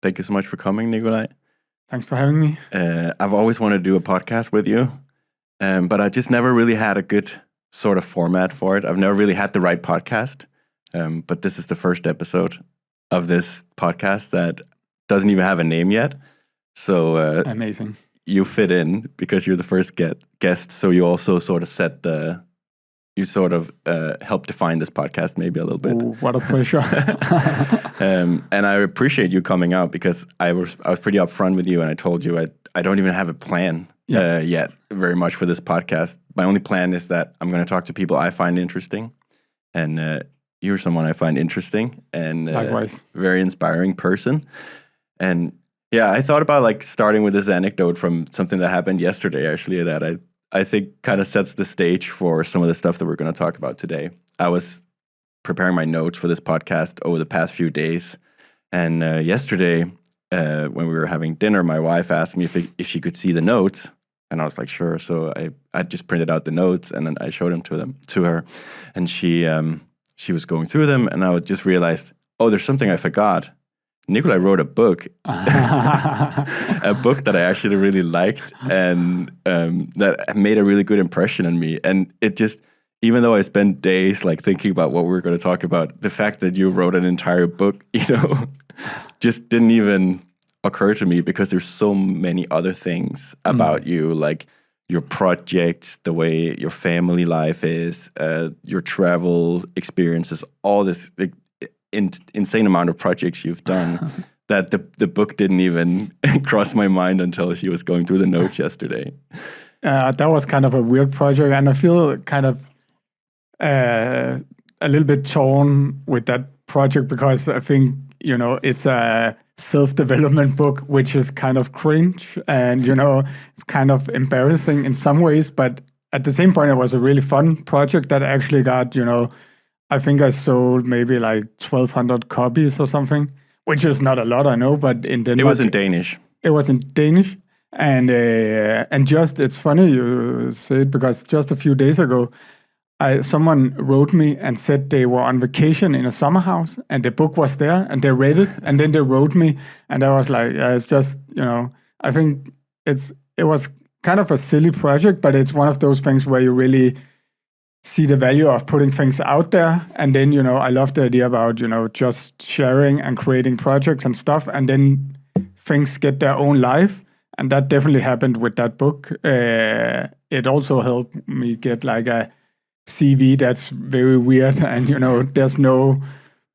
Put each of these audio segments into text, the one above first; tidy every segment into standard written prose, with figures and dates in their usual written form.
Thank you so much for coming, Nikolaj. Thanks for having me. I've always wanted to do a podcast with you, but I just never really had a good sort of format for it. I've never really had the right podcast, but this is the first episode of this podcast that doesn't even have a name yet. So Amazing. You fit in because you're the first guest, so you also sort of help define this podcast maybe a little bit. Ooh, what a pleasure. And I appreciate you coming out because I was pretty upfront with you, and I told you I don't even have a plan yet very much for this podcast. My only plan is that I'm going to talk to people I find interesting, and you're someone I find interesting and likewise, very inspiring person. And yeah, I thought about starting with this anecdote from something that happened yesterday, actually, that I think kind of sets the stage for some of the stuff that we're going to talk about today. I was preparing my notes for this podcast over the past few days. And yesterday, when we were having dinner, my wife asked me if she could see the notes. And I was like, sure. So I just printed out the notes and then I showed them to her. And she was going through them, and I just realized, oh, there's something I forgot. Nikolaj wrote a book, a book that I actually really liked, and that made a really good impression on me. And it just, even though I spent days thinking about what we were going to talk about, the fact that you wrote an entire book, just didn't even occur to me because there's so many other things about you, like your projects, the way your family life is, your travel experiences, all this insane amount of projects you've done that the book didn't even cross my mind until she was going through the notes yesterday. That was kind of a weird project, and I feel kind of a little bit torn with that project because I think, it's a self-development book, which is kind of cringe and, it's kind of embarrassing in some ways, but at the same point, it was a really fun project that actually got, I think I sold maybe 1,200 copies or something, which is not a lot, I know, but in Denmark... It was in Danish. It was in Danish. And just, it's funny you say it, because just a few days ago, someone wrote me and said they were on vacation in a summer house, and the book was there, and they read it, and then they wrote me, and I was like, it's just, I think it was kind of a silly project, but it's one of those things where you really see the value of putting things out there. And then, I love the idea about, just sharing and creating projects and stuff. And then things get their own life. And that definitely happened with that book. It also helped me get a CV that's very weird. And, there's no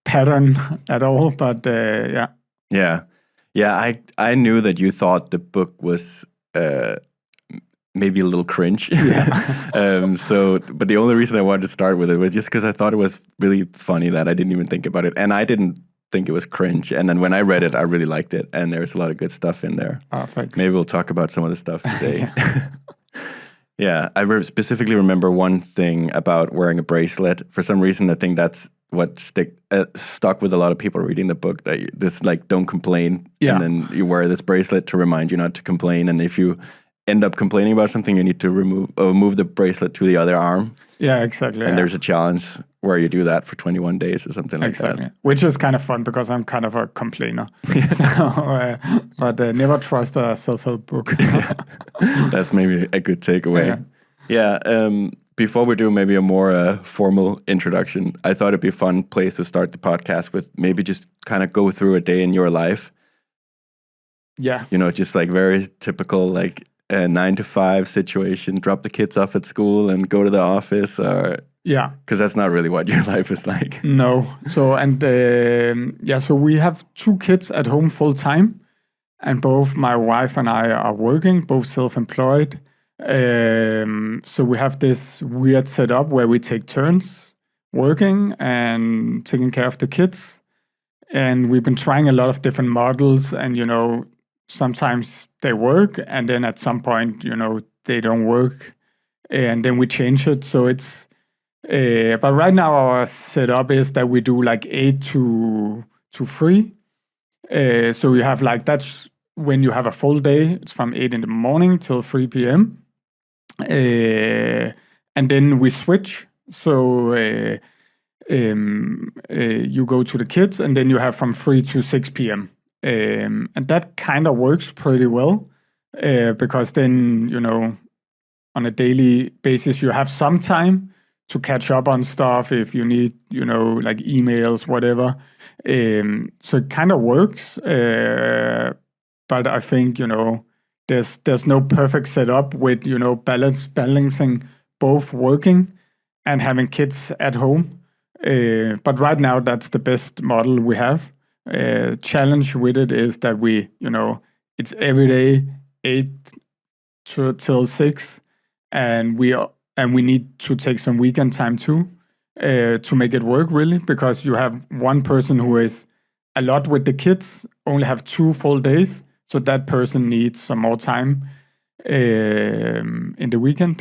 pattern at all. But yeah. Yeah. Yeah. I knew that you thought the book was... maybe a little cringe. Yeah. But the only reason I wanted to start with it was just because I thought it was really funny that I didn't even think about it. And I didn't think it was cringe. And then when I read it, I really liked it. And there's a lot of good stuff in there. Oh, thanks. Maybe we'll talk about some of the stuff today. Yeah, I specifically remember one thing about wearing a bracelet. For some reason, I think that's what stuck with a lot of people reading the book, that this don't complain. Yeah. And then you wear this bracelet to remind you not to complain. And if you end up complaining about something, you need to move the bracelet to the other arm. Yeah, exactly. And there's a challenge where you do that for 21 days or something like that. Which is kind of fun because I'm kind of a complainer. But never trust a self-help book. That's maybe a good takeaway. Yeah. Before we do maybe a more formal introduction, I thought it'd be a fun place to start the podcast with maybe just kind of go through a day in your life. Yeah. Just very typical, a 9-to-5 situation, drop the kids off at school and go to the office, or because that's not really what your life is like. No. So so we have 2 kids at home full time, and both my wife and I are working, both self-employed. So we have this weird setup where we take turns working and taking care of the kids, and we've been trying a lot of different models, and sometimes they work, and then at some point, they don't work, and then we change it. So it's, but right now our setup is that we do 8 to 3. So you have that's when you have a full day. It's from 8 in the morning till 3 p.m. And then we switch. So you go to the kids, and then you have from 3 to 6 p.m. And that kind of works pretty well because then, on a daily basis, you have some time to catch up on stuff if you need, like emails, whatever. So it kind of works. But I think, there's no perfect setup with, balancing both working and having kids at home. But right now, that's the best model we have. Challenge with it is that it's every day 8 till 6, and we need to take some weekend time too to make it work really, because you have one person who is a lot with the kids, only have 2 full days, so that person needs some more time in the weekend.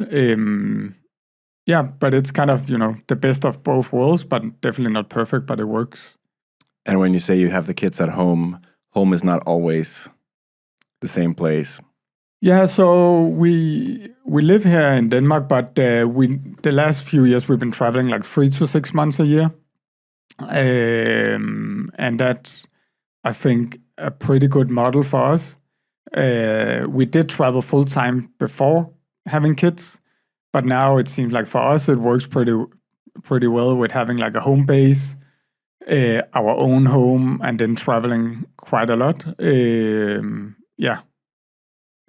But it's kind of the best of both worlds, but definitely not perfect, but it works. And when you say you have the kids at home, home is not always the same place. Yeah, so we live here in Denmark, but the last few years we've been traveling like 3 to 6 months a year, and that's, I think, a pretty good model for us. We did travel full time before having kids, but now it seems like for us it works pretty well with having like a home base, our own home, and then traveling quite a lot.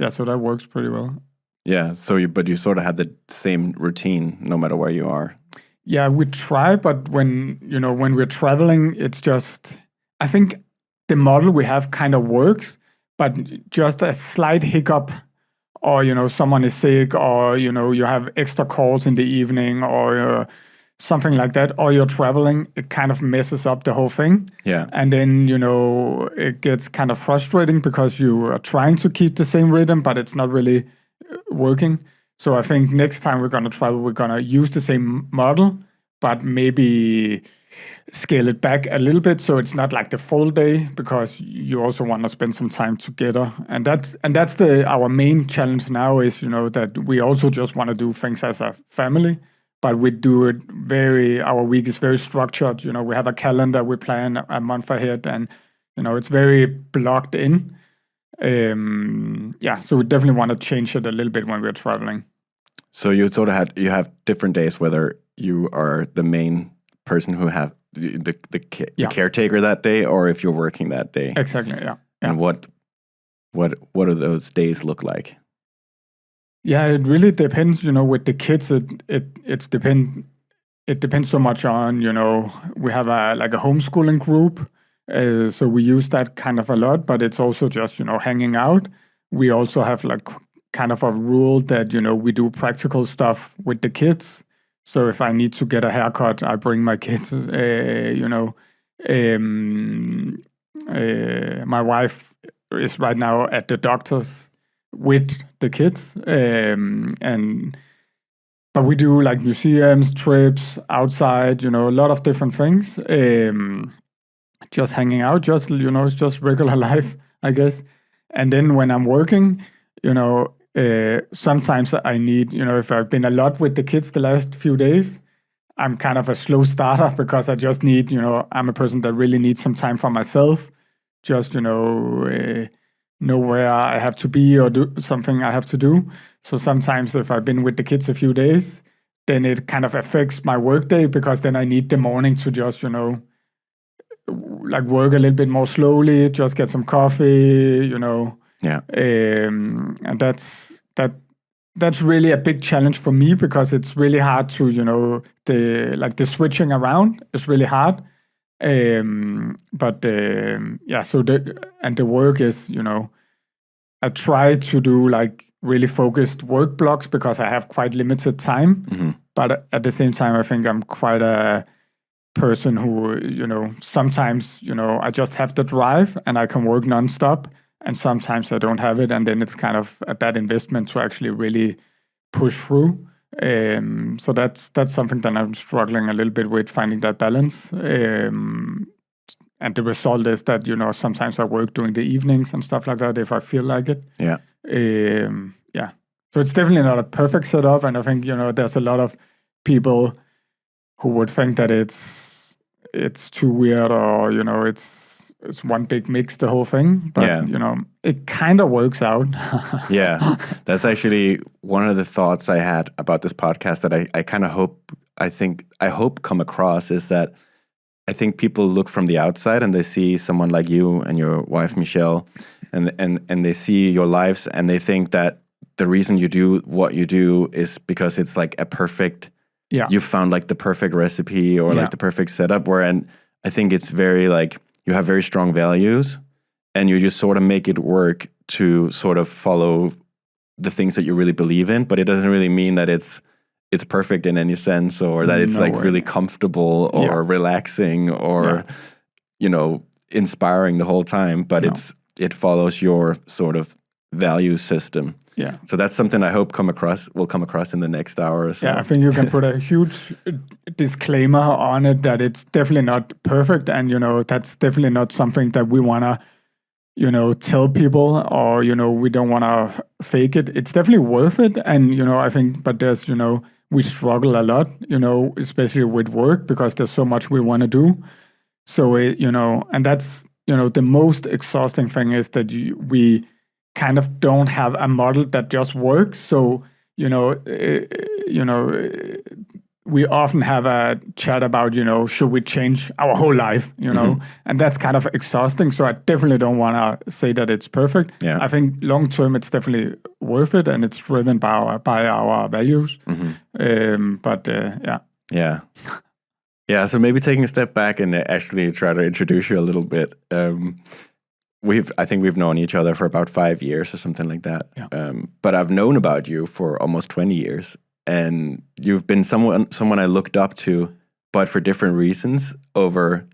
So that works pretty well. Yeah, but you sort of have the same routine no matter where you are. Yeah, we try, but when we're traveling, it's just, I think the model we have kind of works, but just a slight hiccup, or someone is sick, or you have extra calls in the evening, or something like that, or you're traveling, it kind of messes up the whole thing. Yeah. And then, it gets kind of frustrating because you are trying to keep the same rhythm, but it's not really working. So I think next time we're going to travel, we're going to use the same model, but maybe scale it back a little bit so it's not like the full day, because you also want to spend some time together. And that's our main challenge now is, that we also just want to do things as a family. But we do it our week is very structured. We have a calendar, we plan a month ahead, and, it's very blocked in. So we definitely want to change it a little bit when we're traveling. So you sort of you have different days, whether you are the main person who have the caretaker that day, or if you're working that day. Exactly, yeah. And what do those days look like? Yeah, it really depends. With the kids, it depends so much on. We have a homeschooling group, so we use that kind of a lot. But it's also just hanging out. We also have kind of a rule that we do practical stuff with the kids. So if I need to get a haircut, I bring my kids. My wife is right now at the doctor's with the kids, but we do like museums, trips outside, a lot of different things. Just hanging out, it's just regular life, I guess. And then when I'm working, sometimes I need, if I've been a lot with the kids the last few days, I'm kind of a slow starter because I just need, I'm a person that really needs some time for myself. Just, know where I have to be or do something I have to do. So sometimes if I've been with the kids a few days, then it kind of affects my workday, because then I need the morning to just, work a little bit more slowly, just get some coffee, Yeah. And that's really a big challenge for me, because it's really hard to, the switching around is really hard. So the work is, I try to do really focused work blocks because I have quite limited time. Mm-hmm. But at the same time, I think I'm quite a person who, sometimes, I just have the drive and I can work nonstop. And sometimes I don't have it. And then it's kind of a bad investment to actually really push through. So that's something that I'm struggling a little bit with, finding that balance. And the result is that, sometimes I work during the evenings and stuff like that if I feel like it. Yeah. So it's definitely not a perfect setup. And I think, there's a lot of people who would think that it's too weird, or, it's it's one big mix, the whole thing. But Yeah. it kind of works out. Yeah, that's actually one of the thoughts I had about this podcast that I kind of hope, I hope come across is that I think people look from the outside and they see someone like you and your wife, Michelle, and they see your lives and they think that the reason you do what you do is because it's like a perfect, you found like the perfect recipe or like the perfect setup, and I think it's very like, you have very strong values and you just sort of make it work to sort of follow the things that you really believe in, but it doesn't really mean that it's perfect in any sense, or that it's really comfortable or relaxing or inspiring the whole time, but it follows your sort of value system. Yeah. So that's something I hope will come across in the next hour or so. Yeah, I think you can put a huge disclaimer on it that it's definitely not perfect, and that's definitely not something that we want to tell people, or we don't want to fake it. It's definitely worth it, and I think, but there's we struggle a lot, especially with work, because there's so much we want to do. So and that's the most exhausting thing is that we kind of don't have a model that just works. So we often have a chat about should we change our whole life, and that's kind of exhausting. So I definitely don't want to say that it's perfect. Yeah. I think long term it's definitely worth it, and it's driven by our values. Yeah, so maybe taking a step back and actually try to introduce you a little bit. I think we've known each other for about 5 years or something like that. Yeah. But I've known about you for almost 20 years. And you've been someone I looked up to, but for different reasons over,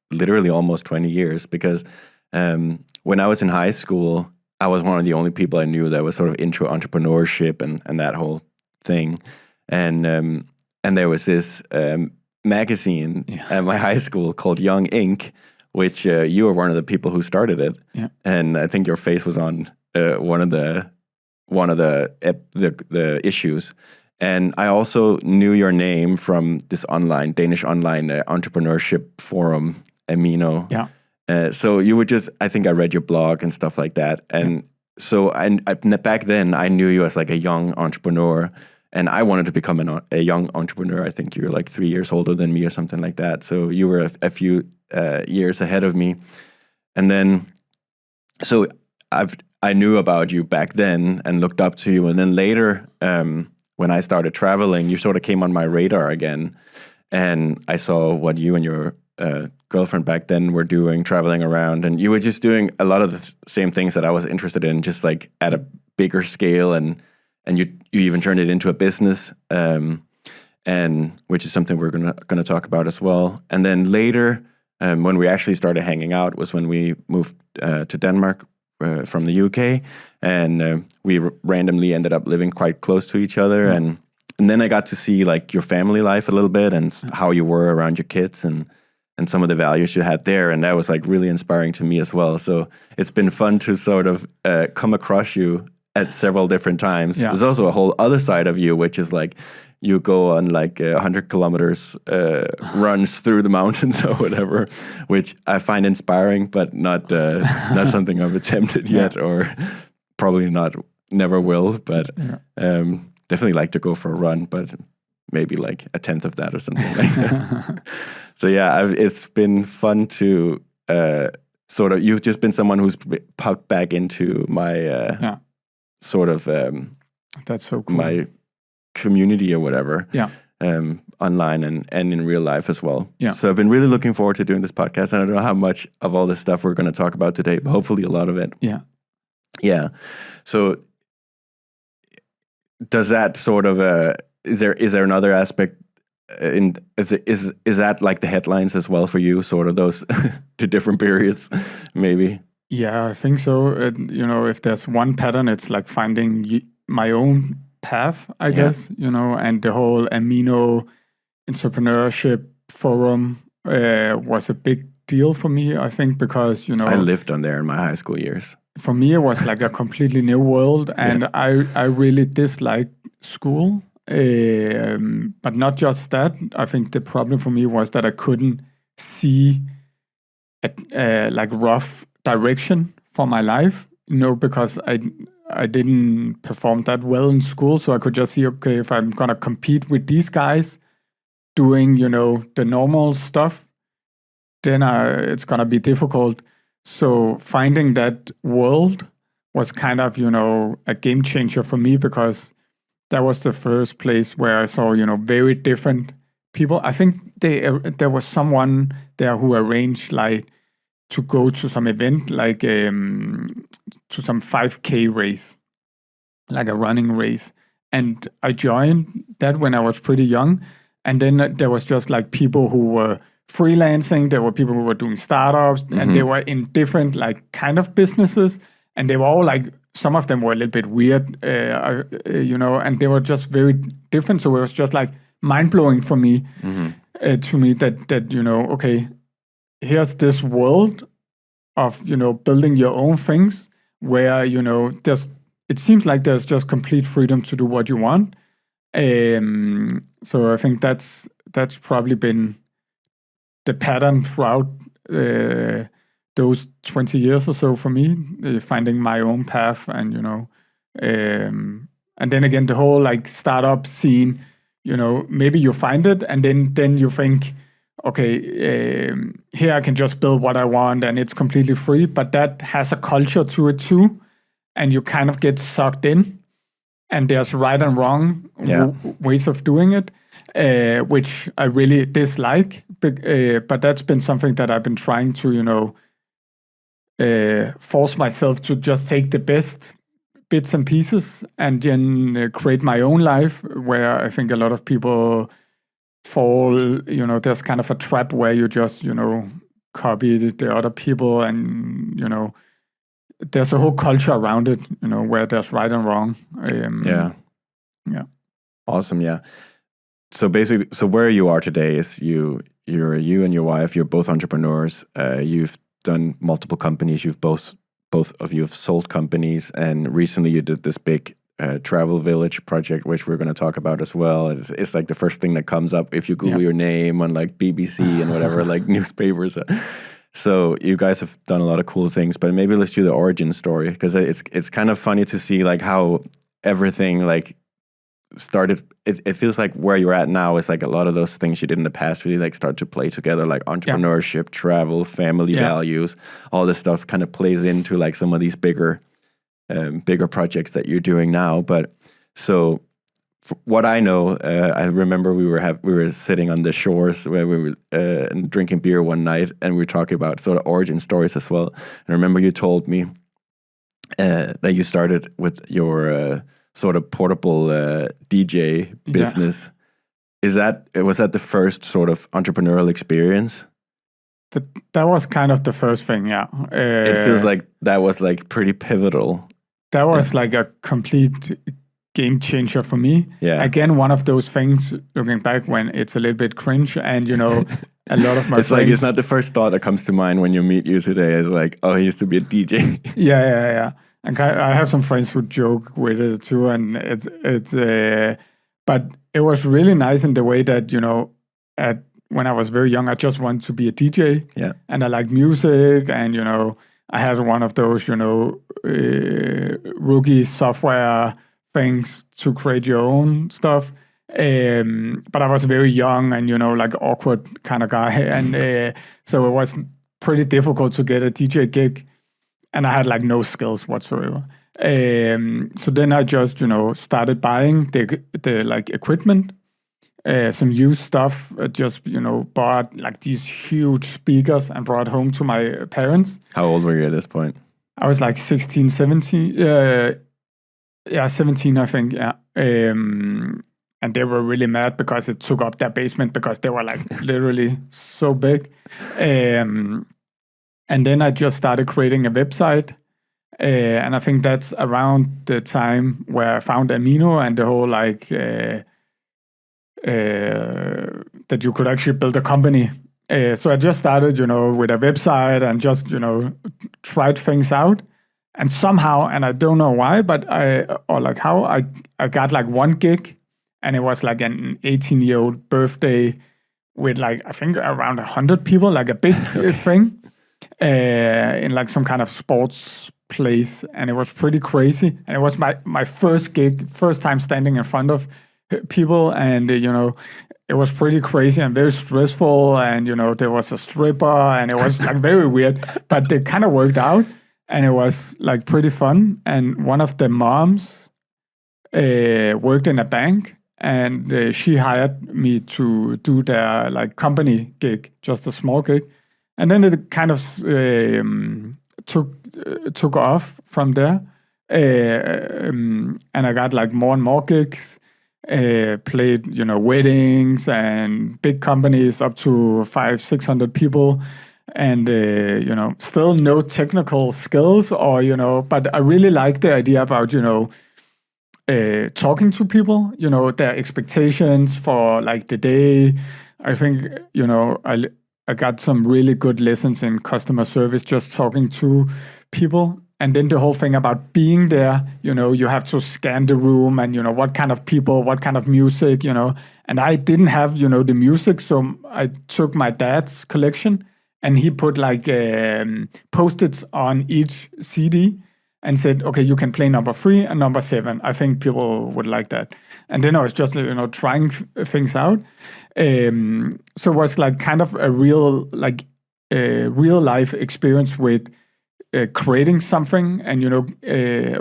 literally almost 20 years. Because when I was in high school, I was one of the only people I knew that was sort of into entrepreneurship and that whole thing. And there was this magazine at my high school called Young Inc., which you were one of the people who started it. Yeah. And I think your face was on one of the issues. And I also knew your name from this Danish online entrepreneurship forum, Amino. Yeah. So you would I think I read your blog and stuff like that. And so back then I knew you as like a young entrepreneur, and I wanted to become a young entrepreneur. I think you're like 3 years older than me or something like that. So you were a few years ahead of me. And then, so I knew about you back then and looked up to you. And then later, when I started traveling, you sort of came on my radar again. And I saw what you and your girlfriend back then were doing, traveling around. And you were just doing a lot of the same things that I was interested in, just like at a bigger scale. And you even turned it into a business, and which is something we're gonna talk about as well. And then later, when we actually started hanging out, was when we moved to Denmark from the UK, and we randomly ended up living quite close to each other. And then I got to see like your family life a little bit and how you were around your kids and some of the values you had there, and that was like really inspiring to me as well. So it's been fun to sort of come across you at several different times. Yeah. There's also a whole other side of you, which is like you go on like 100 kilometers runs through the mountains or whatever, which I find inspiring, but not something I've attempted yet, or probably never will. But definitely like to go for a run, but maybe like a tenth of that or something like that. So it's been fun to sort of. You've just been someone who's popped back into my. Sort of that's so cool. My community or whatever, online and in real life as well. So I've been really looking forward to doing this podcast, and I don't know how much of all this stuff we're going to talk about today, but hopefully a lot of it. So does that sort of is there another aspect is that like the headlines as well for you, sort of those two different periods maybe? Yeah, I think so. If there's one pattern, it's like finding my own path, I guess, and the whole Amino entrepreneurship forum was a big deal for me, I think, because, I lived on there in my high school years. For me, it was like a completely new world, and I really disliked school. But not just that. I think the problem for me was that I couldn't see like rough direction for my life, because I didn't perform that well in school, so I could just see, okay, if I'm gonna compete with these guys doing, the normal stuff, then it's gonna be difficult. So finding that world was kind of, a game changer for me, because that was the first place where I saw, very different people. I think there was someone there who arranged like to go to some event, like to some 5K race, like a running race. And I joined that when I was pretty young. And then there was just like people who were freelancing. There were people who were doing startups, and they were in different like kind of businesses. And they were all like, some of them were a little bit weird, and they were just very different. So it was just like mind blowing for me, to me that, okay, here's this world of, building your own things where, it seems like there's just complete freedom to do what you want. So I think that's probably been the pattern throughout those 20 years or so for me, finding my own path, and and then again the whole like startup scene, maybe you find it and then you think, okay, here I can just build what I want and it's completely free, but that has a culture to it too, and you kind of get sucked in, and there's right and wrong ways of doing it, which I really dislike, but that's been something that I've been trying to, force myself to just take the best bits and pieces and then create my own life, where I think a lot of people fall, there's kind of a trap where you just, copy the other people, and, there's a whole culture around it, where there's right and wrong. Yeah. Awesome. Yeah. So basically, where you are today is you and your wife, you're both entrepreneurs. You've done multiple companies. Both of you have sold companies, and recently you did this big travel village project, which we're going to talk about as well. It's like the first thing that comes up if you Google your name on like BBC and whatever, like newspapers. So you guys have done a lot of cool things, but maybe let's do the origin story, because it's kind of funny to see like how everything like started. It feels like where you're at now is like a lot of those things you did in the past really like start to play together, like entrepreneurship, travel, family values, all this stuff kind of plays into like some of these bigger projects that you're doing now. But so what I know, I remember we were sitting on the shores where we were and drinking beer one night, and we were talking about sort of origin stories as well. And I remember you told me that you started with your sort of portable DJ business. Was that the first sort of entrepreneurial experience? That was kind of the first thing, yeah. It feels like that was like pretty pivotal. That was like a complete game changer for me. Yeah. Again, one of those things, looking back, when it's a little bit cringe, and a lot of my it's friends... like, it's not the first thought that comes to mind when you meet you today. It's like, oh, he used to be a DJ. Yeah. And I have some friends who joke with it too, and it's but it was really nice in the way that, when I was very young, I just wanted to be a DJ. Yeah. And I like music, and, I had one of those, rookie software things to create your own stuff. But I was very young and, like awkward kind of guy. And so it was pretty difficult to get a DJ gig. And I had like no skills whatsoever. So then I just, started buying the like equipment, some used stuff, just, bought like these huge speakers and brought home to my parents. How old were you at this point? I was like 16, 17. 17, I think, yeah. And they were really mad because it took up their basement, because they were like literally so big. And then I just started creating a website. And I think that's around the time where I found Amino and the whole like, that you could actually build a company. So I just started, with a website and just, tried things out. And somehow, and I don't know why, but I got like one gig, and it was like an 18-year-old birthday with like, I think around 100 people, like a big thing. in like some kind of sports place, and it was pretty crazy. And it was my first gig, first time standing in front of people, and it was pretty crazy and very stressful. And there was a stripper, and it was like very weird, but it kind of worked out, and it was like pretty fun. And one of the moms worked in a bank, and she hired me to do their like company gig, just a small gig. And then it kind of took off from there, and I got like more and more gigs. Played weddings and big companies up to 500-600 people, and still no technical skills but I really like the idea about talking to people, their expectations for like the day. I think I got some really good lessons in customer service just talking to people. And then the whole thing about being there, you have to scan the room and, what kind of people, what kind of music, And I didn't have, the music, so I took my dad's collection and he put like Post-its on each CD and said, okay, you can play number 3 and number 7. I think people would like that. And then I was just, trying things out. So it was like kind of a real life experience with creating something. And,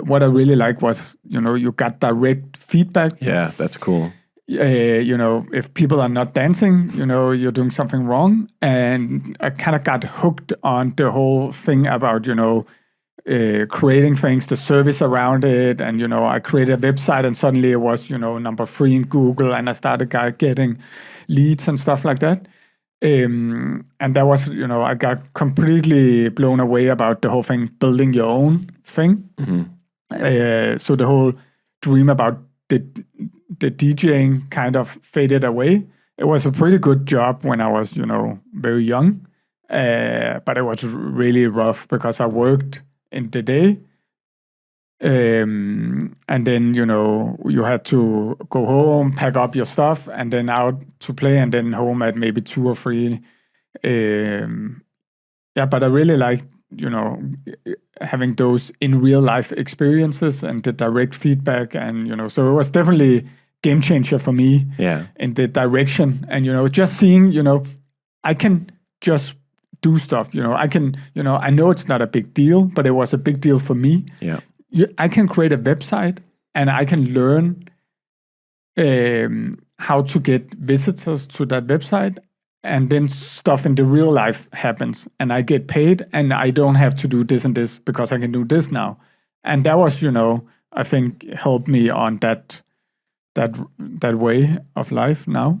what I really like was, you got direct feedback. Yeah, that's cool. If people are not dancing, you're doing something wrong. And I kind of got hooked on the whole thing about, creating things, the service around it. And, I created a website and suddenly it was, number 3 in Google, and I started getting leads and stuff like that. And that was, I got completely blown away about the whole thing, building your own thing. Mm-hmm. So the whole dream about the DJing kind of faded away. It was a pretty good job when I was, very young. But it was really rough because I worked in the day. And then, you had to go home, pack up your stuff, and then out to play, and then home at maybe 2 or 3. But I really liked, having those in real life experiences and the direct feedback. And, so it was definitely game changer for me in the direction. And, just seeing, I can just do stuff, I can, I know it's not a big deal, but it was a big deal for me. Yeah. I can create a website and I can learn how to get visitors to that website, and then stuff in the real life happens and I get paid and I don't have to do this and this because I can do this now. And that was, I think helped me on that way of life now.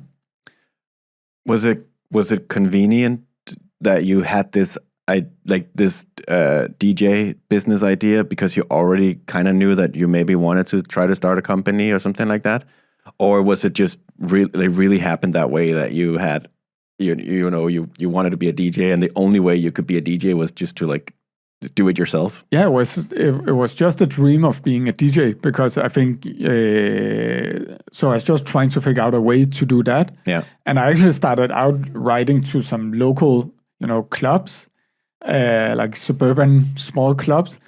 Was it convenient that you had this DJ business idea because you already kind of knew that you maybe wanted to try to start a company or something like that? Or was it just really happened that way that you had, you wanted to be a DJ and the only way you could be a DJ was just to like do it yourself? Yeah, it was just a dream of being a DJ because I think, so I was just trying to figure out a way to do that. Yeah. And I actually started out writing to some local, clubs, like suburban small clubs,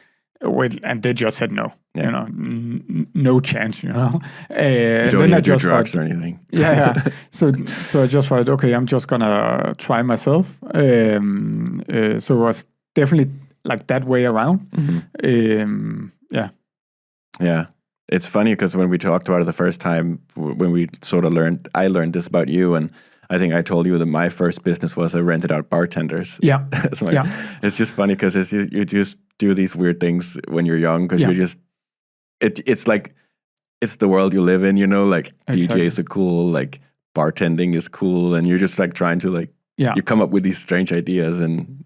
and they just said no. Yeah. No chance. You don't even do drugs or anything. Yeah. So I just thought, okay, I'm just gonna try myself. So it was definitely like that way around. Mm-hmm. Yeah. It's funny because when we talked about it the first time, when we sort of I learned this about you, and I think I told you that my first business was I rented out bartenders. Yeah. It's just funny because you just do these weird things when you're young because you're just, it's like, it's the world you live in, like exactly. DJs are cool, like bartending is cool, and you're just like trying to like, you come up with these strange ideas and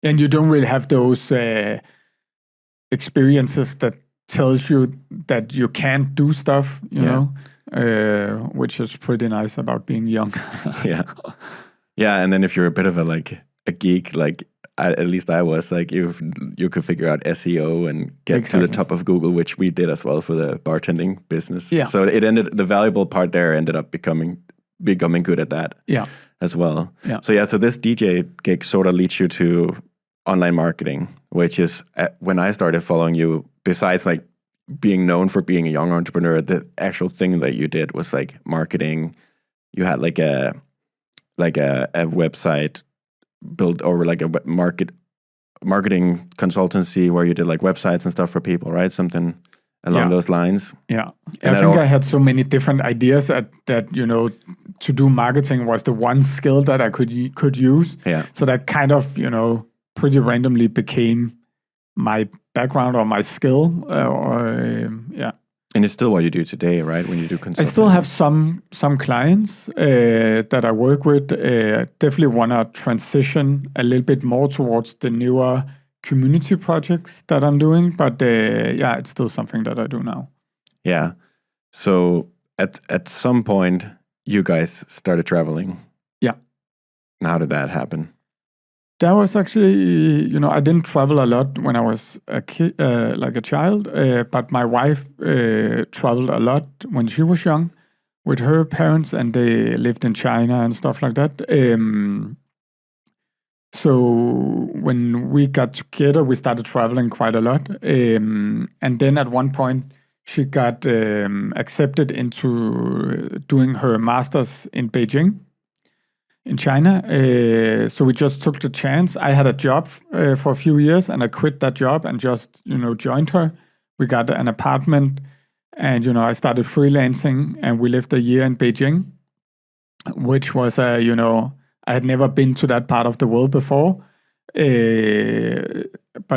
and you don't really have those experiences that tells you that you can't do stuff, you know, which is pretty nice about being young. And then if you're a bit of a geek, like at least I was, like you could figure out SEO and get to the top of Google, which we did as well for the bartending business. Yeah. So the valuable part there ended up becoming good at that. Yeah. as well. Yeah. So this DJ gig sort of leads you to online marketing, which is when I started following you, besides like being known for being a young entrepreneur, the actual thing that you did was like marketing. You had like a website built, or like a marketing consultancy where you did like websites and stuff for people, right? Something along those lines. Yeah. And I think I had so many different ideas that to do marketing was the one skill that I could use. Yeah. So that kind of, pretty randomly became my background or my skill. And it's still what you do today, right? When you do consulting. I still have some clients that I work with. Definitely want to transition a little bit more towards the newer community projects that I'm doing. But it's still something that I do now. Yeah. So at some point, you guys started traveling. Yeah. And how did that happen? That was actually, I didn't travel a lot when I was a kid, like a child, but my wife traveled a lot when she was young with her parents, and they lived in China and stuff like that. So when we got together, we started traveling quite a lot. And then at one point, she got accepted into doing her master's in Beijing, in China. So we just took the chance. I had a job for a few years, and I quit that job and just, joined her. We got an apartment, and, I started freelancing, and we lived a year in Beijing, which was, I had never been to that part of the world before. But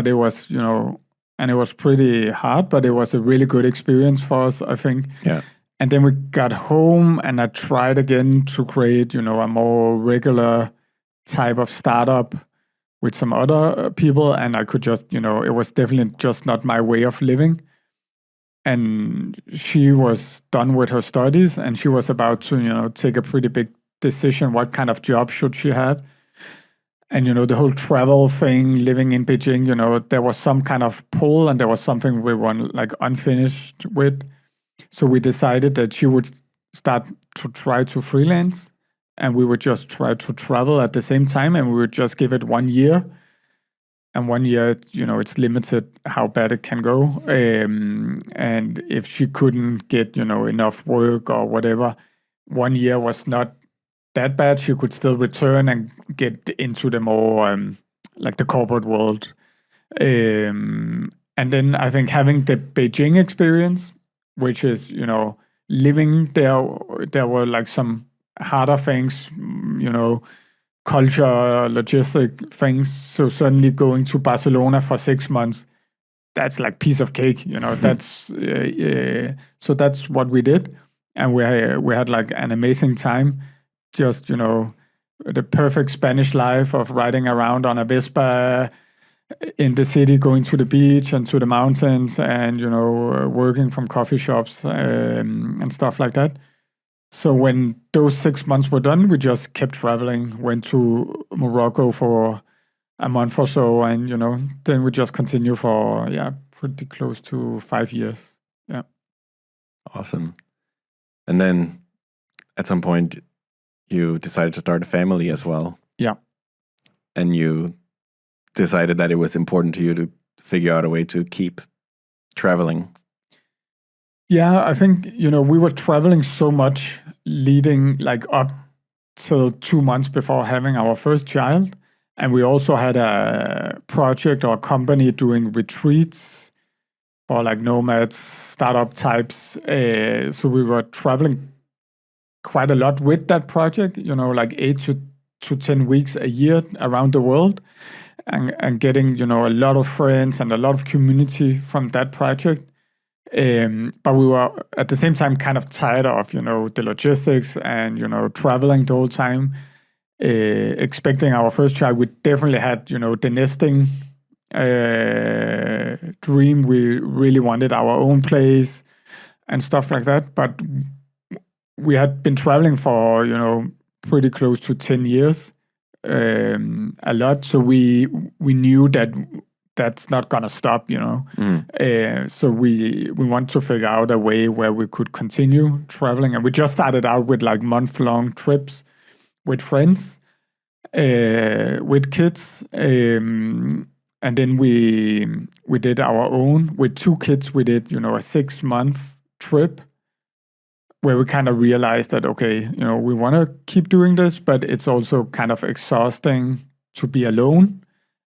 it was, and it was pretty hard, but it was a really good experience for us, I think. Yeah. And then we got home, and I tried again to create, a more regular type of startup with some other people. And I could just, it was definitely just not my way of living. And she was done with her studies, and she was about to, take a pretty big decision. What kind of job should she have? And, the whole travel thing, living in Beijing, there was some kind of pull, and there was something we were like unfinished with. So we decided that she would start to try to freelance, and we would just try to travel at the same time, and we would just give it 1 year. And 1 year, it's limited how bad it can go. And if she couldn't get, enough work or whatever, 1 year was not that bad. She could still return and get into the more, like the corporate world. And then I think having the Beijing experience, which is, living there were like some harder things, culture, logistic things. So suddenly going to Barcelona for 6 months, that's like piece of cake, that's, so that's what we did. And we had like an amazing time, just, the perfect Spanish life of riding around on a Vespa in the city, going to the beach and to the mountains, and working from coffee shops and stuff like that. So when those 6 months were done, we just kept traveling. Went to Morocco for a month or so, and then we just continue for pretty close to 5 years. Yeah. Awesome. And then at some point, you decided to start a family as well. Yeah. And you decided that it was important to you to figure out a way to keep traveling. Yeah, I think, we were traveling so much leading like up till 2 months before having our first child. And we also had a project or a company doing retreats for like nomads, startup types. So we were traveling quite a lot with that project, like 8 to 10 weeks a year around the world, and getting, a lot of friends and a lot of community from that project. But we were at the same time kind of tired of, the logistics and, traveling the whole time, expecting our first child. We definitely had, the nesting dream. We really wanted our own place and stuff like that. But we had been traveling for, pretty close to 10 years, a lot. So we knew that that's not gonna stop, So we want to figure out a way where we could continue traveling, and we just started out with like month-long trips with friends, with kids, and then we did our own with 2 kids. We did, a 6-month trip where we kind of realized that, okay, we want to keep doing this, but it's also kind of exhausting to be alone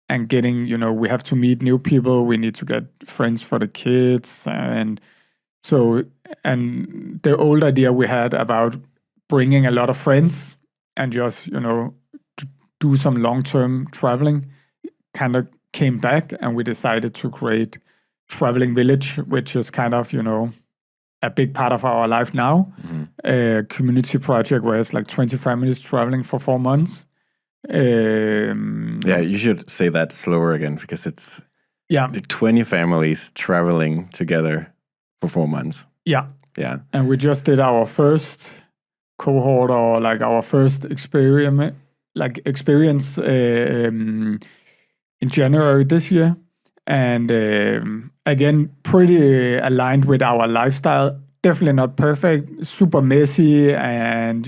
and getting, we have to meet new people. We need to get friends for the kids. And the old idea we had about bringing a lot of friends and just, to do some long-term traveling kind of came back, and we decided to create Traveling Village, which is kind of, a big part of our life now. A community project where it's like 20 families traveling for 4 months. Yeah, you should say that slower again, because it's 20 families traveling together for 4 months. Yeah. Yeah. And we just did our first cohort, or like our first experience in January this year. And again, pretty aligned with our lifestyle. Definitely not perfect, super messy, and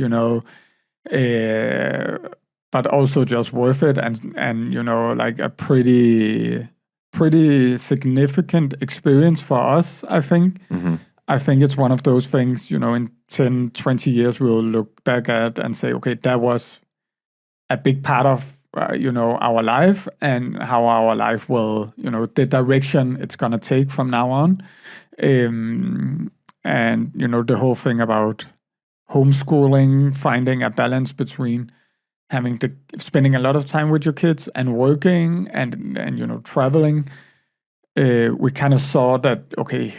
but also just worth it, and like a pretty significant experience for us, I think. I think it's one of those things, in 10, 20 years, we'll look back at and say, okay, that was a big part of our life, and how our life will, the direction it's going to take from now on. And, the whole thing about homeschooling, finding a balance between spending a lot of time with your kids and working and traveling. We kind of saw that, okay,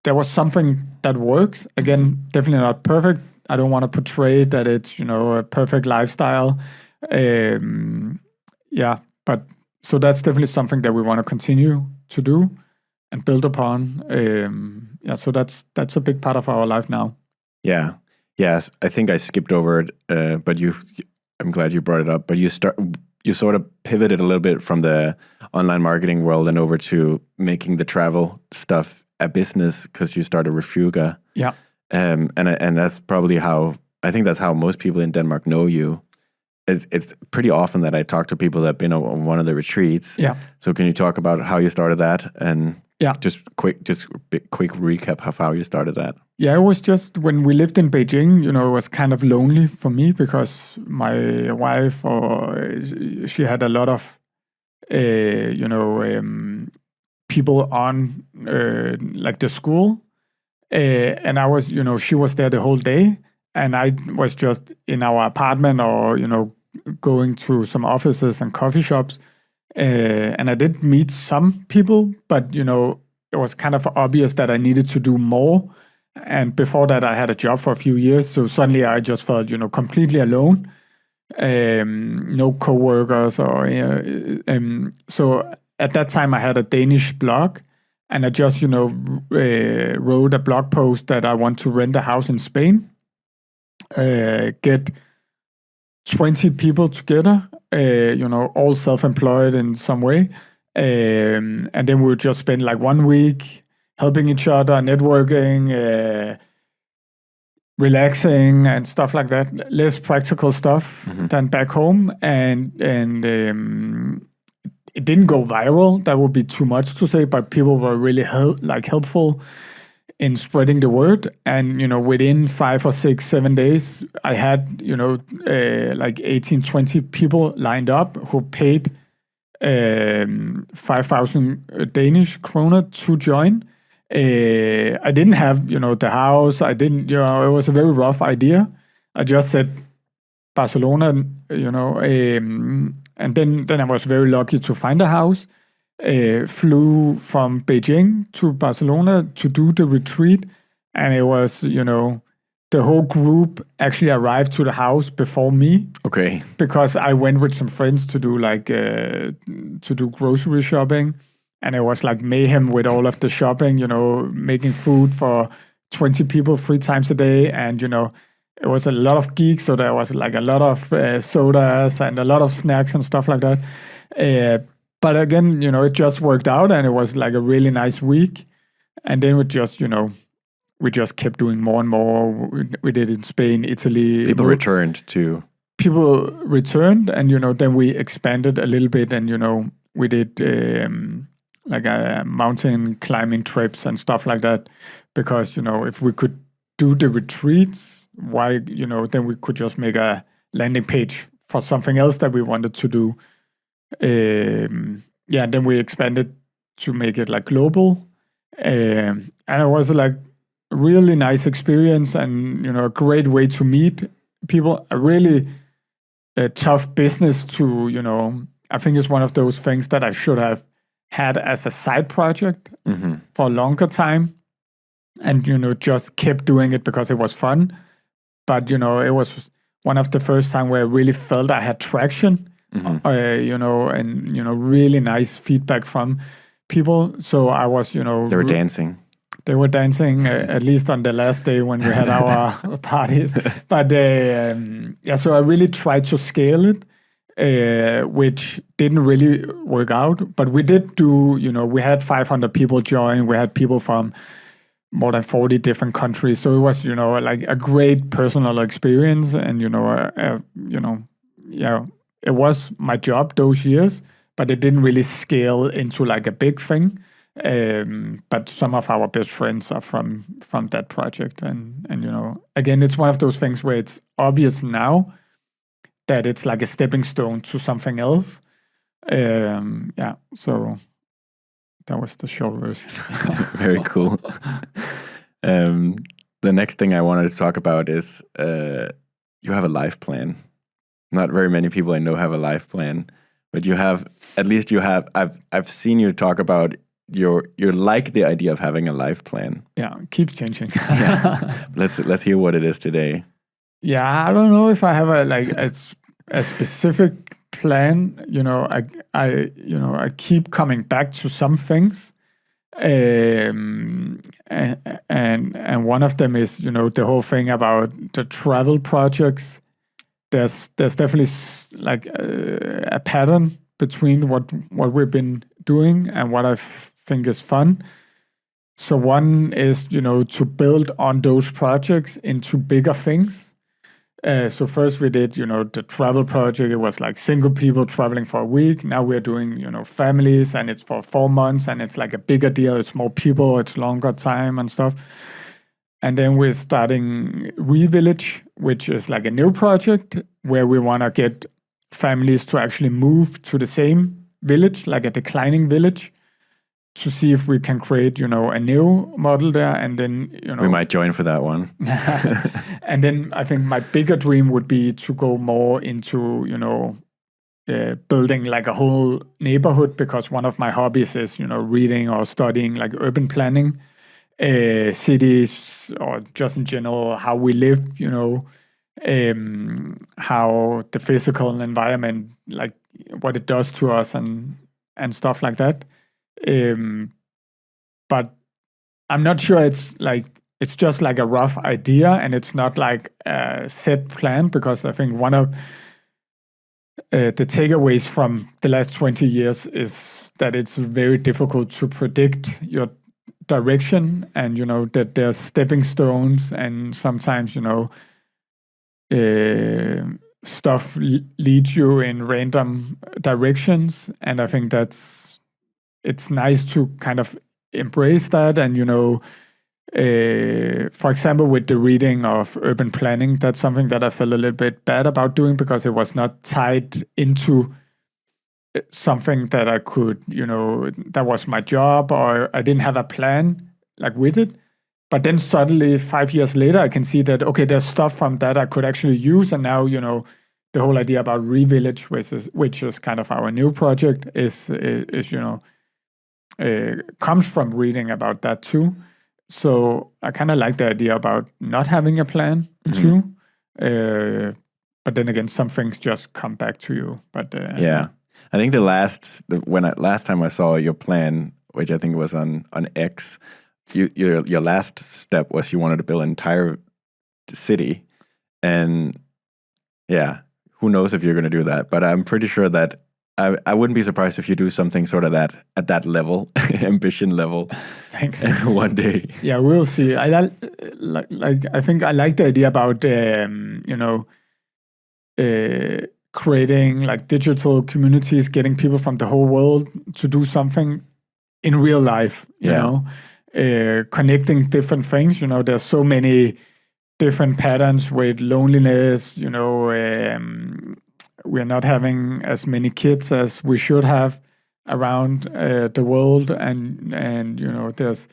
there was something that works. Again, definitely not perfect. I don't want to portray that it's, a perfect lifestyle. But so that's definitely something that we want to continue to do and build upon. So that's a big part of our life now. Yeah. Yes, I think I skipped over it, but I'm glad you brought it up. But you sort of pivoted a little bit from the online marketing world and over to making the travel stuff a business, because you started Refuga. Yeah. And that's probably I think that's how most people in Denmark know you. It's pretty often that I talk to people that have been on one of the retreats. Yeah. So can you talk about how you started that, and just quick recap of how you started that? Yeah, it was just when we lived in Beijing, it was kind of lonely for me, because my wife, she had a lot of, people on like the school, and I was, she was there the whole day. And I was just in our apartment, or, going to some offices and coffee shops. And I did meet some people, but, it was kind of obvious that I needed to do more. And before that, I had a job for a few years. So suddenly I just felt, completely alone. No coworkers so at that time I had a Danish blog, and I just, wrote a blog post that I want to rent a house in Spain. Get 20 people together, all self-employed in some way. And then we would just spend like 1 week helping each other, networking, relaxing and stuff like that. Less practical stuff than back home. And it didn't go viral. That would be too much to say, but people were really helpful in spreading the word. And, within 5 or 6, 7 days, I had, like 18, 20 people lined up who paid 5,000 Danish kroner to join. I didn't have, the house. I didn't, it was a very rough idea. I just said Barcelona, and then I was very lucky to find a house. Flew from Beijing to Barcelona to do the retreat, and it was, the whole group actually arrived to the house before me. Okay. Because I went with some friends to do grocery shopping, and it was like mayhem with all of the shopping, making food for 20 people 3 times a day, and it was a lot of geeks, so there was like a lot of sodas and a lot of snacks and stuff like that. But again, it just worked out, and it was like a really nice week. And then we just kept doing more and more. We did it in Spain, Italy. People returned to people returned, and then we expanded a little bit, and we did like mountain climbing trips and stuff like that, because if we could do the retreats, why then we could just make a landing page for something else that we wanted to do. Then we expanded to make it like global, and it was like a really nice experience, and a great way to meet people. A really tough business to I think it's one of those things that I should have had as a side project for a longer time, and just kept doing it because it was fun. But it was one of the first time where I really felt I had traction. And really nice feedback from people. So I was, they were dancing. They were dancing at least on the last day when we had our parties. But so I really tried to scale it, which didn't really work out. But we did do, we had 500 people join. We had people from more than 40 different countries. So it was, like a great personal experience, and it was my job those years, but it didn't really scale into like a big thing. But some of our best friends are from that project, and again, it's one of those things where it's obvious now that it's like a stepping stone to something else. So that was the short version. Very cool. The next thing I wanted to talk about is you have a life plan. Not very many people I know have a life plan, but I've seen you talk about you like the idea of having a life plan. Yeah, it keeps changing. Yeah. Let's hear what it is today. Yeah, I don't know if I have a specific plan. I keep coming back to some things. And one of them is, the whole thing about the travel projects. There's definitely like a pattern between what we've been doing and what I think is fun. So one is, to build on those projects into bigger things. So first we did, the travel project. It was like single people traveling for a week. Now we're doing, families, and it's for 4 months, and it's like a bigger deal. It's more people, it's longer time and stuff. And then we're starting Revillage, which is like a new project where we want to get families to actually move to the same village, like a declining village, to see if we can create, a new model there. And then, we might join for that one. And then I think my bigger dream would be to go more into, building like a whole neighborhood, because one of my hobbies is, reading or studying like urban planning. Cities, or just in general how we live, how the physical environment, like what it does to us and stuff like that. But I'm not sure it's just like a rough idea, and it's not like a set plan, because I think one of the takeaways from the last 20 years is that it's very difficult to predict your direction, and that there's stepping stones, and sometimes stuff leads you in random directions, and I think it's nice to kind of embrace that. And for example, with the reading of urban planning, that's something that I felt a little bit bad about doing, because it was not tied into something that I could, that was my job, or I didn't have a plan like with it. But then suddenly 5 years later, I can see that, okay, there's stuff from that I could actually use. And now, the whole idea about Revillage, which is kind of our new project, is comes from reading about that too. So I kind of like the idea about not having a plan too. But then again, some things just come back to you. But yeah. I think last time I saw your plan, which I think was on X, your last step was you wanted to build an entire city, and yeah, who knows if you're going to do that? But I'm pretty sure that I wouldn't be surprised if you do something sort of that at that level, ambition level. Thanks. One day. Yeah, we'll see. I think I like the idea about creating like digital communities, getting people from the whole world to do something in real life, you know, connecting different things. You know, there's so many different patterns with loneliness, you know, we're not having as many kids as we should have around the world, and you know, there's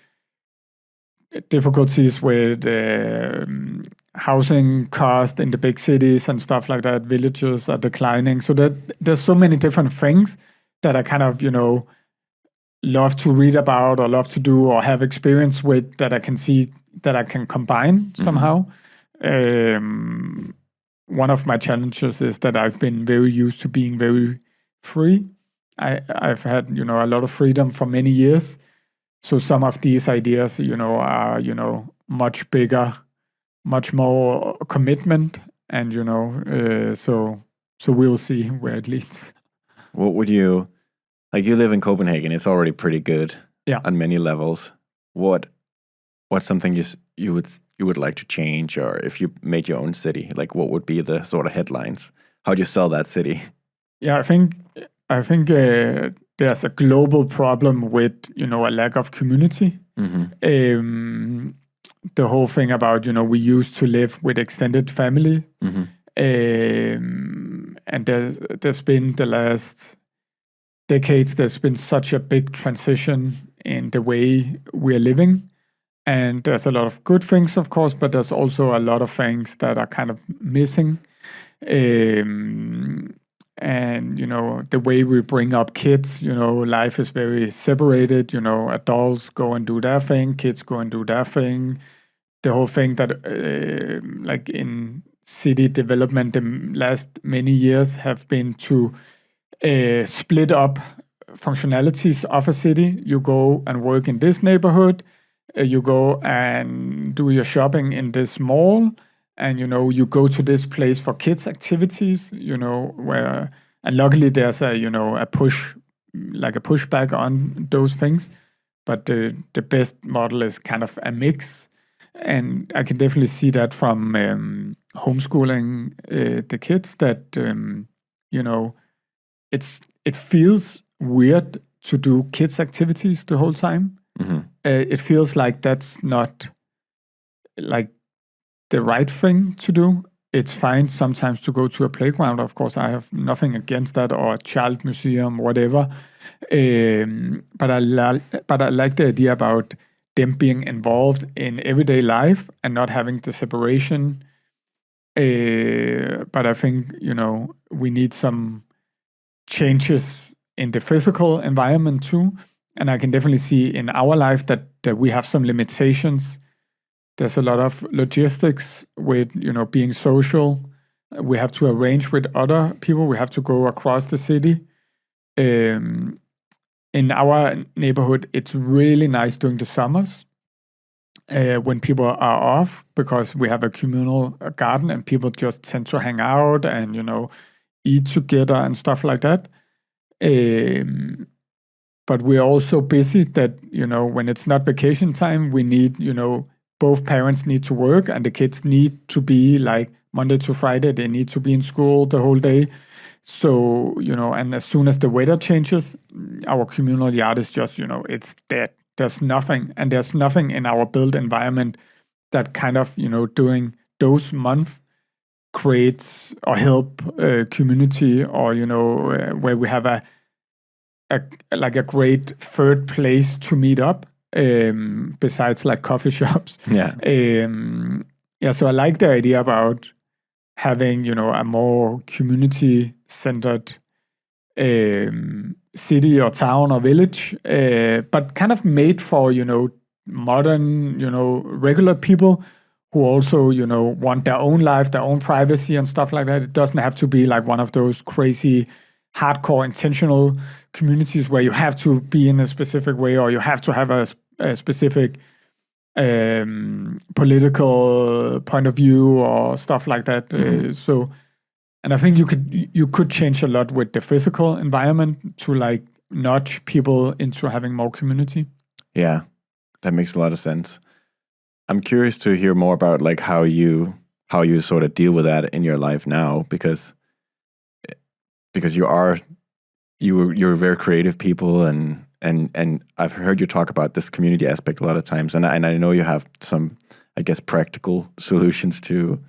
difficulties with housing cost in the big cities and stuff like that. Villages are declining, so that there's so many different things that I kind of, you know, love to read about or love to do or have experience with, that I can see that I can combine somehow. One of my challenges is that I've been very used to being very free. I've had, you know, a lot of freedom for many years. So some of these ideas, you know, are, you know, much bigger, much more commitment, and, you know, so we'll see where it leads. What would you, like, you live in Copenhagen, it's already pretty good on many levels. What's something you would like to change, or if you made your own city, like what would be the sort of headlines? How'd you sell that city? Yeah, I think there's a global problem with, you know, a lack of community. The whole thing about, you know, we used to live with extended family, and there's been the last decades, there's been such a big transition in the way we're living. And there's a lot of good things, of course, but there's also a lot of things that are kind of missing. And, you know, the way we bring up kids, you know, life is very separated. You know, adults go and do their thing, kids go and do their thing. The whole thing that, like in city development, the last many years have been to split up functionalities of a city. You go and work in this neighborhood. You go and do your shopping in this mall, and, you know, you go to this place for kids' activities, you know, where, and luckily there's a, you know, a pushback on those things, but the best model is kind of a mix. And I can definitely see that from homeschooling the kids, that, you know, it feels weird to do kids' activities the whole time. It feels like that's not like the right thing to do. It's fine sometimes to go to a playground. Of course, I have nothing against that, or a child museum, whatever. But I like the idea about them being involved in everyday life and not having the separation. But I think, you know, we need some changes in the physical environment too. And I can definitely see in our life that we have some limitations. There's a lot of logistics with, you know, being social. We have to arrange with other people. We have to go across the city. In our neighborhood, it's really nice during the summers when people are off, because we have a communal garden and people just tend to hang out and, you know, eat together and stuff like that. But we're also busy that, you know, when it's not vacation time, we need, you know, both parents need to work and the kids need to be like Monday to Friday, they need to be in school the whole day. So, you know, and as soon as the weather changes, our communal yard is just, you know, it's dead. There's nothing. And there's nothing in our built environment that kind of, you know, during those months creates or help community, or, you know, where we have a great third place to meet up, besides like coffee shops. So I like the idea about having, you know, a more community-centered city or town or village, but kind of made for, you know, modern, you know, regular people who also, you know, want their own life, their own privacy and stuff like that. It doesn't have to be like one of those crazy, hardcore, intentional communities where you have to be in a specific way, or you have to have a specific political point of view or stuff like that. And I think you could change a lot with the physical environment to like nudge people into having more community. Yeah, that makes a lot of sense. I'm curious to hear more about like how you sort of deal with that in your life now, because because you're very creative people, and I've heard you talk about this community aspect a lot of times, and I know you have some, I guess, practical solutions to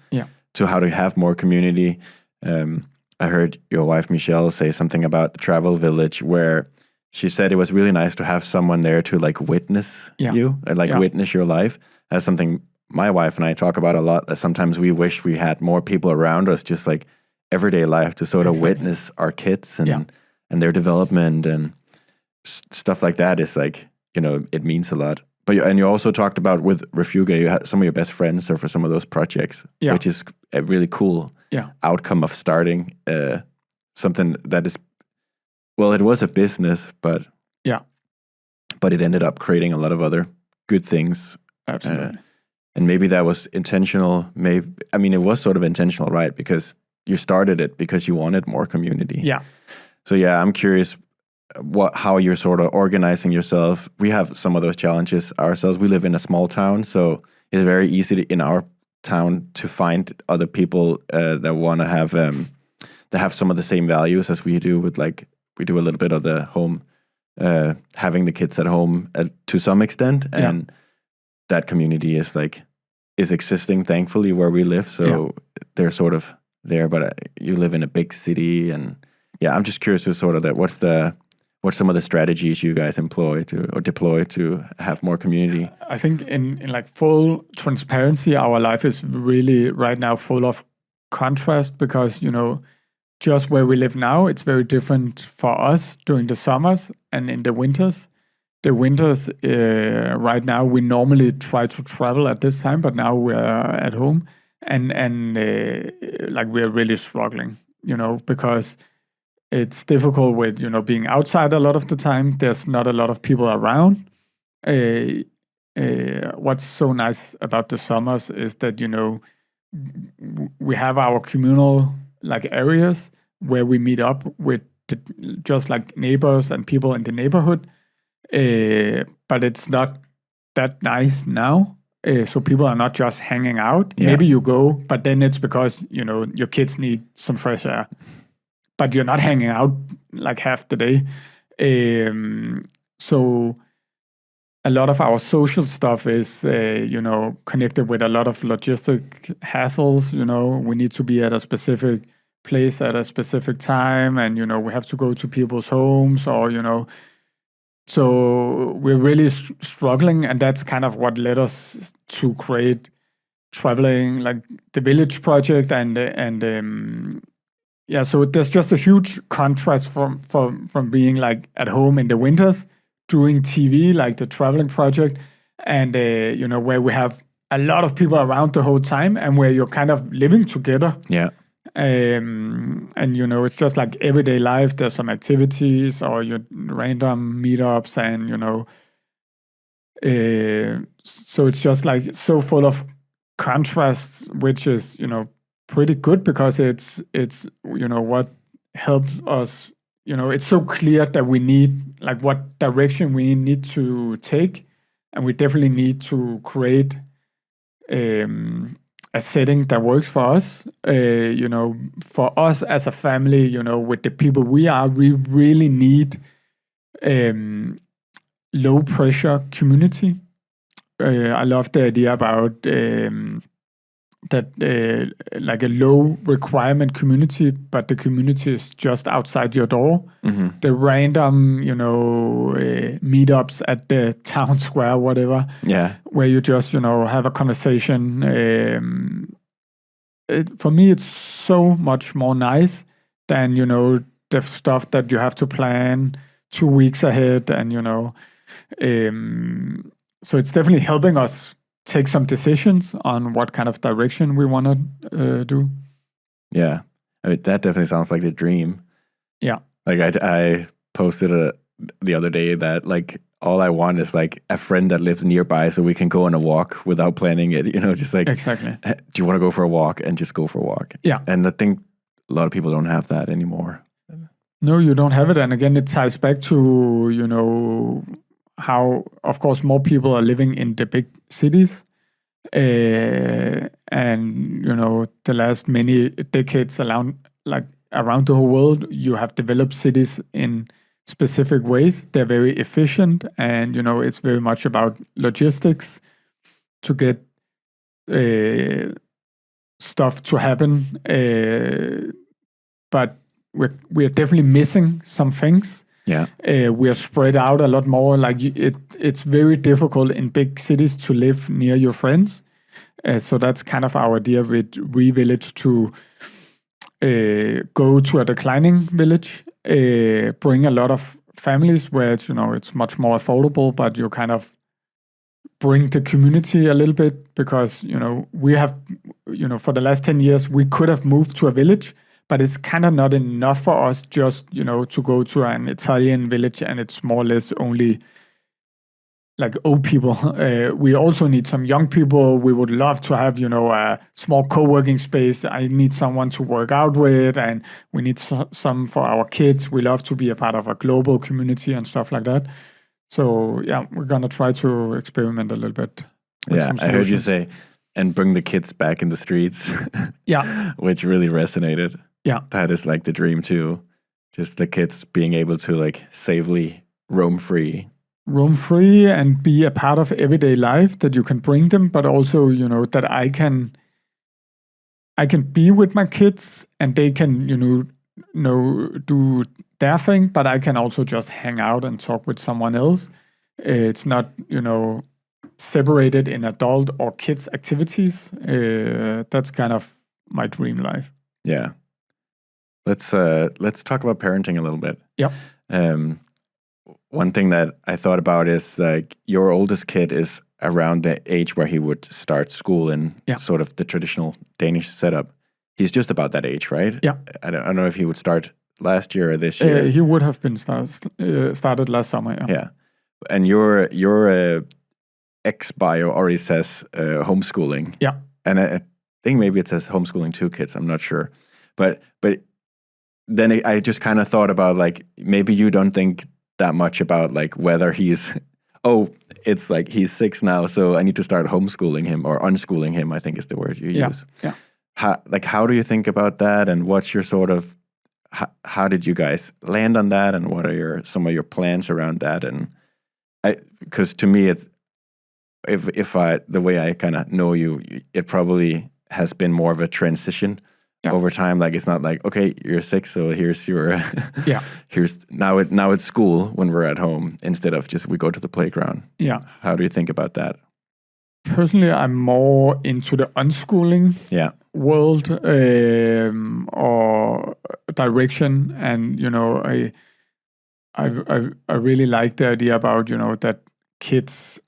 how to have more community. I heard your wife Michelle say something about the travel village, where she said it was really nice to have someone there to like witness you and like witness your life. That's something my wife and I talk about a lot. That sometimes we wish we had more people around us, just like everyday life, to sort of witness our kids and their development and stuff like that. Is like, it means a lot. But you also talked about with Refuga, you had some of your best friends there for some of those projects, which is a really cool outcome of starting something that is, well, it was a business, but it ended up creating a lot of other good things. Absolutely. And maybe that was intentional. It was sort of intentional, right? Because you started it because you wanted more community. Yeah. So I'm curious how you're sort of organizing yourself. We have some of those challenges ourselves. We live in a small town, so it's very easy in our town to find other people that want to have that have some of the same values as we do. With like, we do a little bit of the home, having the kids at home to some extent, and that community is existing, thankfully, where we live. So they're sort of there, but you live in a big city, and I'm just curious to sort of that. What's some of the strategies you guys employ or deploy to have more community? I think in like full transparency, our life is really right now full of contrast, because, just where we live now, it's very different for us during the summers and in the winters. The winters, right now, we normally try to travel at this time, but now we're at home, and like we're really struggling, because it's difficult with, being outside a lot of the time. There's not a lot of people around. What's so nice about the summers is that, we have our communal like areas where we meet up with just like neighbors and people in the neighborhood. But it's not that nice now. So people are not just hanging out. Yeah. Maybe you go, but then it's because, your kids need some fresh air. But you're not hanging out like half the day. So a lot of our social stuff is, connected with a lot of logistic hassles. We need to be at a specific place at a specific time, and, we have to go to people's homes, or, so we're really struggling. And that's kind of what led us to create Traveling, like the Village project, so there's just a huge contrast from being like at home in the winters doing TV, like the Traveling project, and where we have a lot of people around the whole time, and where you're kind of living together. Yeah. And it's just like everyday life. There's some activities or your random meetups, and so it's just like so full of contrasts, which is pretty good, because it's what helps us. It's so clear that we need, like, what direction we need to take, and we definitely need to create a setting that works for us. For us as a family, with the people we really need low pressure community. I love the idea about that like a low requirement community, but the community is just outside your door. Mm-hmm. The random, meetups at the town square, whatever. Yeah. Where you just, have a conversation. For me, it's so much more nice than, the stuff that you have to plan 2 weeks ahead. And, so it's definitely helping us take some decisions on what kind of direction we want to do. Yeah. That definitely sounds like the dream. Yeah. Like I posted the other day that like all I want is like a friend that lives nearby so we can go on a walk without planning it, just like, exactly. Do you want to go for a walk? And just go for a walk. Yeah. And I think a lot of people don't have that anymore. No, you don't have it. And again, it ties back to, how, of course, more people are living in the big cities. And, the last many decades around, like around the whole world, you have developed cities in specific ways. They're very efficient, and it's very much about logistics to get stuff to happen. But we're definitely missing some things. Yeah. We are spread out a lot more. Like it's very difficult in big cities to live near your friends. So that's kind of our idea with Revillage, to go to a declining village, bring a lot of families where it's much more affordable, but you kind of bring the community a little bit, because we have for the last 10 years we could have moved to a village, but it's kind of not enough for us just to go to an Italian village and it's more or less only like old people. We also need some young people. We would love to have a small co-working space. I need someone to work out with, and we need some for our kids. We love to be a part of a global community and stuff like that. So yeah, we're gonna try to experiment a little bit. Yeah, I heard you say, and bring the kids back in the streets. Yeah, which really resonated. Yeah, that is like the dream too. Just the kids being able to like safely roam free and be a part of everyday life, that you can bring them, but also that I can be with my kids and they can do their thing, but I can also just hang out and talk with someone else. It's not separated in adult or kids activities. That's kind of my dream life. Yeah. Let's talk about parenting a little bit. Yep. One thing that I thought about is like your oldest kid is around the age where he would start school in sort of the traditional Danish setup. He's just about that age, right? Yeah. I don't know if he would start last year or this year. He would have been started last summer. Yeah. Yeah. And your ex-bio already says homeschooling. Yeah. And I think maybe it says homeschooling 2 kids. I'm not sure. But then I just kind of thought about like, maybe you don't think that much about like whether he's, it's like he's 6 now, so I need to start homeschooling him or unschooling him, I think is the word you use. Yeah. How do you think about that? And what's your sort of, how did you guys land on that? And what are some of your plans around that? And because to me, it's, the way I kind of know you, it probably has been more of a transition over time. Like it's not like, okay, you're 6, so here's your here's now it's school when we're at home instead of just we go to the playground. Yeah. How do you think about that? Personally, I'm more into the unschooling world or direction, and I really like the idea about that kids,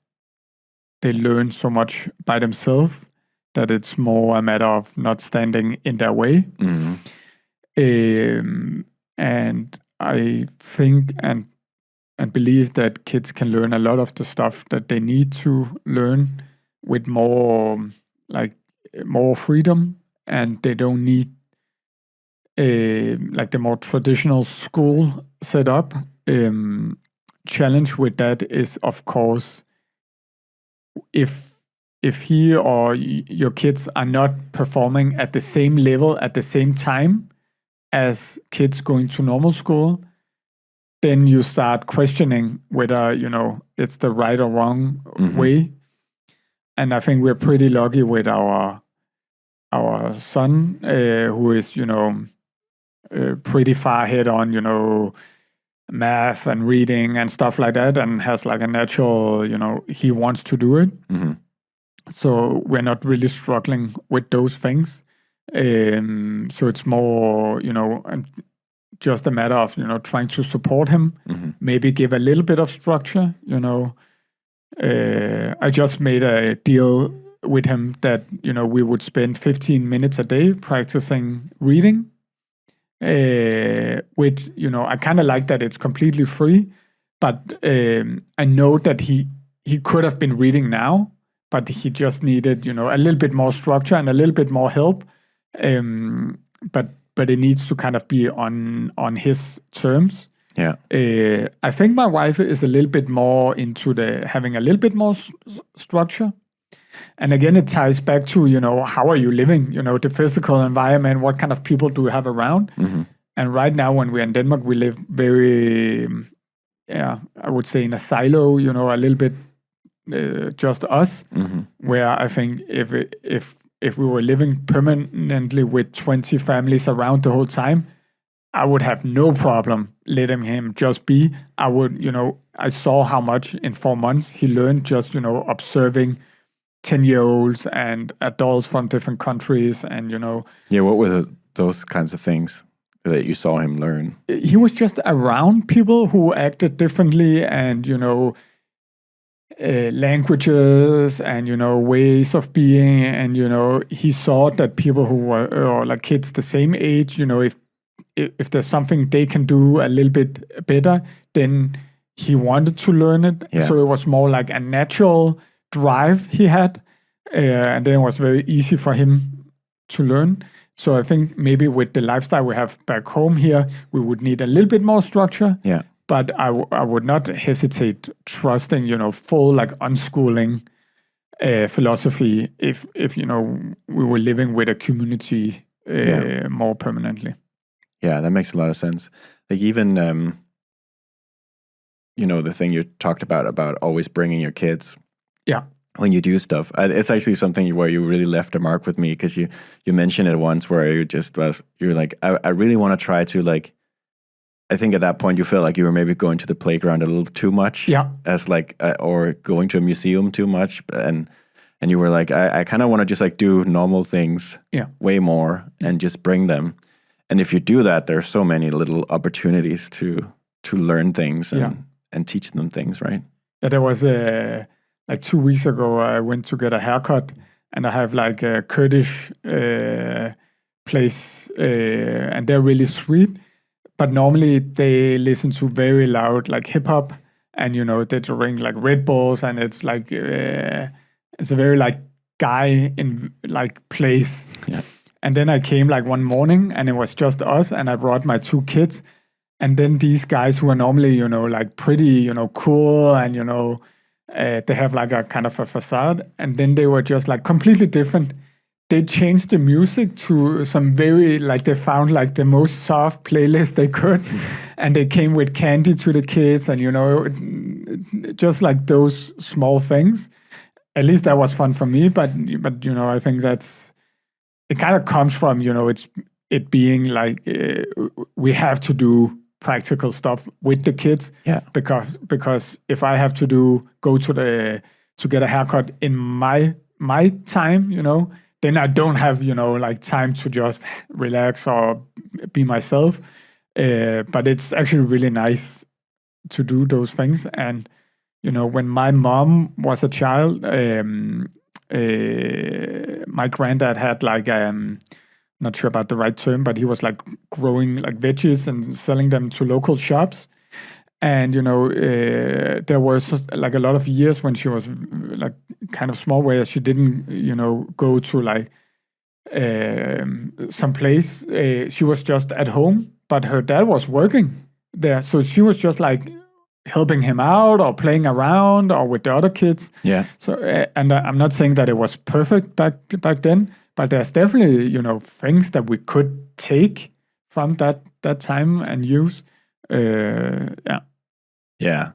they learn so much by themselves that it's more a matter of not standing in their way. Mm-hmm. And I think and believe that kids can learn a lot of the stuff that they need to learn with more freedom, and they don't need like the more traditional school setup. Challenge with that is, of course, if he or your kids are not performing at the same level at the same time as kids going to normal school, then you start questioning whether it's the right or wrong way. And I think we're pretty lucky with our son, who is pretty far ahead on math and reading and stuff like that, and has like a natural he wants to do it. Mm-hmm. So we're not really struggling with those things. So it's more just a matter of trying to support him, maybe give a little bit of structure. I just made a deal with him that we would spend 15 minutes a day practicing reading, which I kind of like that it's completely free, but I know that he could have been reading now, but he just needed a little bit more structure and a little bit more help, but it needs to kind of be on his terms. Yeah. I think my wife is a little bit more into having a little bit more structure. And again, it ties back to, how are you living? The physical environment, what kind of people do you have around? And right now, when we're in Denmark, we live very, I would say in a silo, a little bit just us, where I think if we were living permanently with 20 families around the whole time, I would have no problem letting him just be. I would, I saw how much in 4 months he learned just, observing 10-year-olds and adults from different countries and, Yeah, what were those kinds of things that you saw him learn? He was just around people who acted differently and, languages and, ways of being. And, he saw that people who were, or like kids the same age, if there's something they can do a little bit better, then he wanted to learn it. Yeah. So it was more like a natural drive he had. And then it was very easy for him to learn. So I think maybe with the lifestyle we have back home here, we would need a little bit more structure. Yeah. But I would not hesitate trusting, full like unschooling philosophy if we were living with a community more permanently. Yeah, that makes a lot of sense. Like even, the thing you talked about always bringing your kids. Yeah. When you do stuff, it's actually something where you really left a mark with me because you mentioned it once where you're like, I really want to try to like, I think at that point you felt like you were maybe going to the playground a little too much, as like, or going to a museum too much, and you were like, I kind of want to just like do normal things, way more, and just bring them. And if you do that, there's so many little opportunities to learn things and teach them things, right? Yeah, there was like 2 weeks ago, I went to get a haircut, and I have like a Kurdish place, and they're really sweet. But normally they listen to very loud like hip hop, and they drink like Red Bulls, and it's like it's a very like guy in like place. Yeah. And then I came like one morning, and it was just us, and I brought my 2 kids, and then these guys who are normally like pretty cool, and they have like a kind of a facade, and then they were just like completely different. They changed the music to some very, like they found like the most soft playlist they could. And they came with candy to the kids and, just like those small things. At least that was fun for me. But I think it kind of comes from, it being like we have to do practical stuff with the kids. Yeah. Because if I have to go to get a haircut in my time, then I don't have, like time to just relax or be myself. But it's actually really nice to do those things. And, when my mom was a child, my granddad had like, not sure about the right term, but he was like growing like veggies and selling them to local shops. And, there was like a lot of years when she was like kind of small where she didn't, go to like some place. She was just at home, but her dad was working there. So she was just like helping him out or playing around or with the other kids. Yeah. So, and I'm not saying that it was perfect back then, but there's definitely, things that we could take from that time and use. Yeah.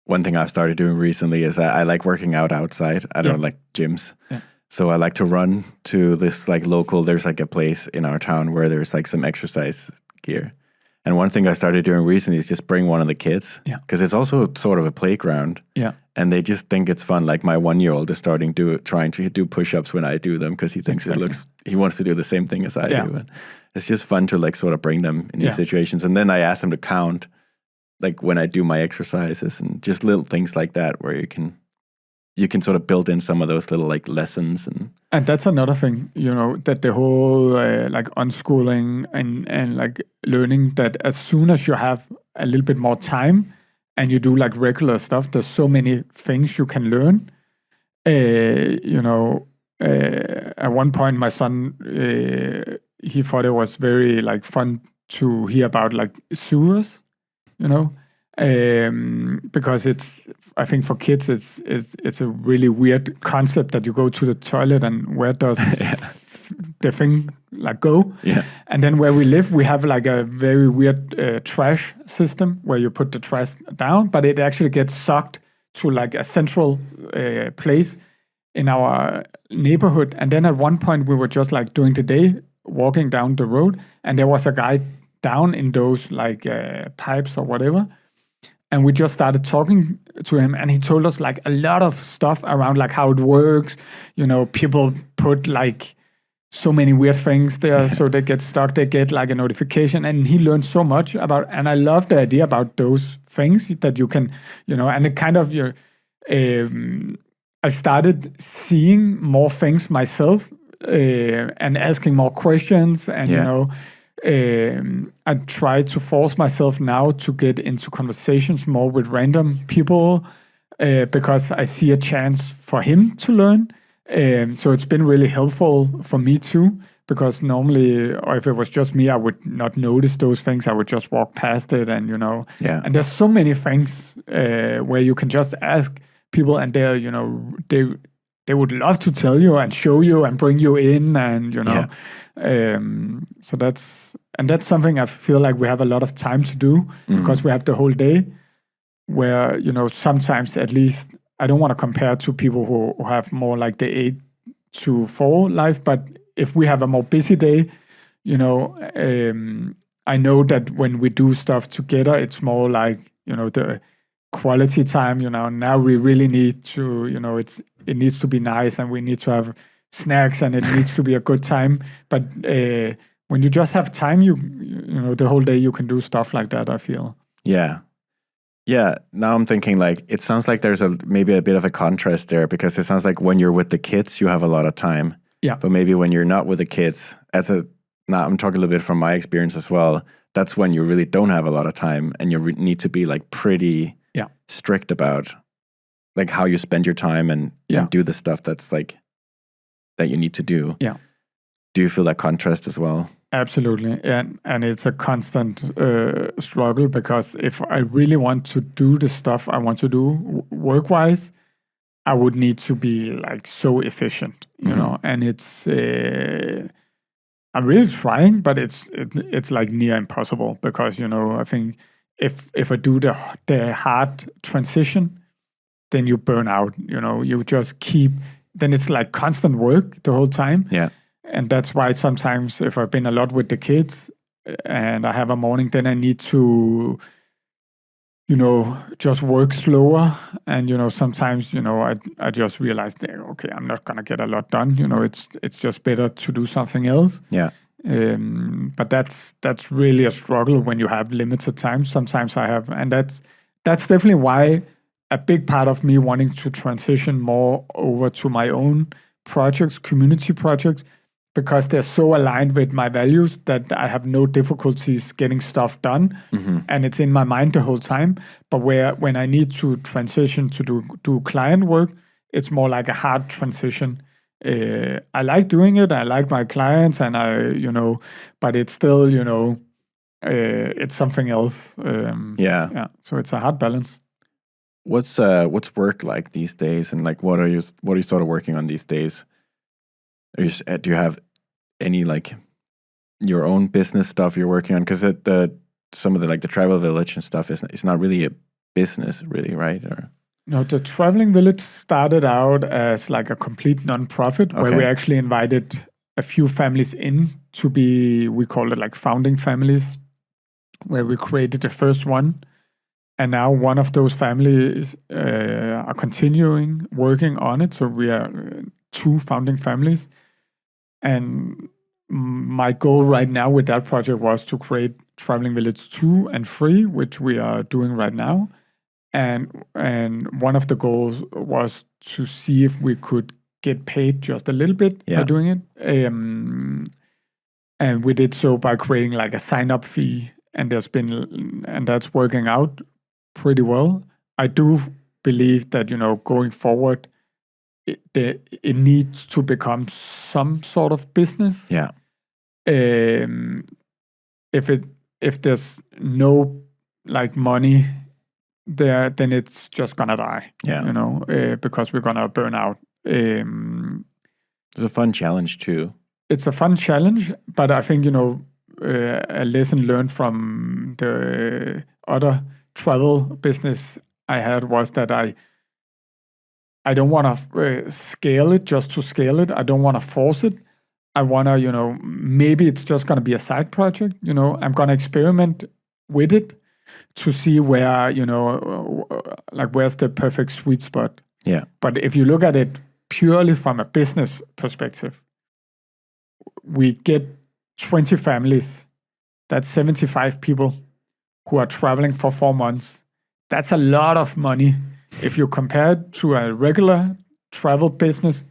One thing I've started doing recently is I like working out outside. I don't like gyms. Yeah. So I like to run to this like local, there's like a place in our town where there's like some exercise gear. And one thing I started doing recently is just bring one of the kids. Yeah. Because it's also sort of a playground. Yeah. And they just think it's fun. Like my 1-year-old is trying to do push-ups when I do them because he thinks he wants to do the same thing as I do. And it's just fun to like sort of bring them in these situations. And then I ask them to count like when I do my exercises and just little things like that where you can sort of build in some of those little like lessons. And that's another thing, that the whole like unschooling and like learning that as soon as you have a little bit more time and you do like regular stuff, there's so many things you can learn. At one point my son, he thought it was very like fun to hear about like sewers. Because I think for kids, it's a really weird concept that you go to the toilet and where does the thing like go. Yeah. And then where we live, we have like a very weird trash system where you put the trash down, but it actually gets sucked to like a central place in our neighborhood. And then at one point we were just like during the day walking down the road, and there was a guy down in those like pipes or whatever. And we just started talking to him, and he told us like a lot of stuff around like how it works. You know, people put like so many weird things there, so they get stuck. They get like a notification, and he learned so much about. And I love the idea about those things that you can, you know, and it kind of I started seeing more things myself and asking more questions, and you know. I try to force myself now to get into conversations more with random people because I see a chance for him to learn. So it's been really helpful for me too, because normally, or if it was just me, I would not notice those things. I would just walk past it, and you know. Yeah. And there's so many things where you can just ask people, and they're, you know, they would love to tell you and show you and bring you in, and you know. So that's something I feel like we have a lot of time to do because we have the whole day. Where, you know, sometimes at least I don't want to compare to people who have more like the 8 to 4 life, but if we have a more busy day, you know, I know that when we do stuff together, it's more like, you know, the quality time. You know, now we really need to, you know, it needs to be nice, and we need to have snacks, and it needs to be a good time. But when you just have time, you know, the whole day you can do stuff like that, I feel. Yeah. Now I'm thinking like, it sounds like there's maybe a bit of a contrast there, because it sounds like when you're with the kids, you have a lot of time. Yeah. But maybe when you're not with the kids, now I'm talking a little bit from my experience as well, that's when you really don't have a lot of time, and you need to be like pretty strict about like how you spend your time and do the stuff that's like that you need to do. Yeah. Do you feel that contrast as well? Absolutely. And it's a constant struggle, because if I really want to do the stuff I want to do work-wise, I would need to be like so efficient, you know, and it's, I'm really trying, but it's like near impossible, because, you know, I think if I do the hard transition, then you burn out, you know, you just then it's like constant work the whole time. Yeah. And that's why sometimes if I've been a lot with the kids and I have a morning, then I need to, you know, just work slower. And, you know, sometimes, you know, I just realize that, okay, I'm not going to get a lot done. You know, it's just better to do something else. Yeah. But that's really a struggle when you have limited time. Sometimes I have, and that's definitely why a big part of me wanting to transition more over to my own projects, community projects, because they're so aligned with my values that I have no difficulties getting stuff done, and it's in my mind the whole time. But when I need to transition to do client work, it's more like a hard transition. I like doing it. I like my clients, and but it's still, it's something else. Yeah. So it's a hard balance. What's work like these days, and like what are you sort of working on these days? Do you have any like your own business stuff you're working on? Because some of the like the travel village and stuff is not really a business, really, right? Or no, the traveling village started out as like a complete nonprofit where we actually invited a few families in to be, we call it like founding families, where we created the first one. And now one of those families are continuing working on it. So we are 2 founding families. And my goal right now with that project was to create Traveling Village 2 and 3, which we are doing right now. And one of the goals was to see if we could get paid just a little bit by doing it. And we did so by creating like a sign-up fee. And that's working out pretty well. I do believe that, going forward, it needs to become some sort of business. Yeah. If there's no like money there, then it's just gonna die. Yeah. Because we're gonna burn out. It's a fun challenge too. it's a fun challenge, but I think, a lesson learned from the other travel business I had was that I don't want to scale it just to scale it. I don't want to force it. I want to, maybe it's just going to be a side project. I'm going to experiment with it to see where, like where's the perfect sweet spot. Yeah. But if you look at it purely from a business perspective, we get 20 families. That's 75 people who are traveling for 4 months. That's a lot of money. If you compare it to a regular travel business,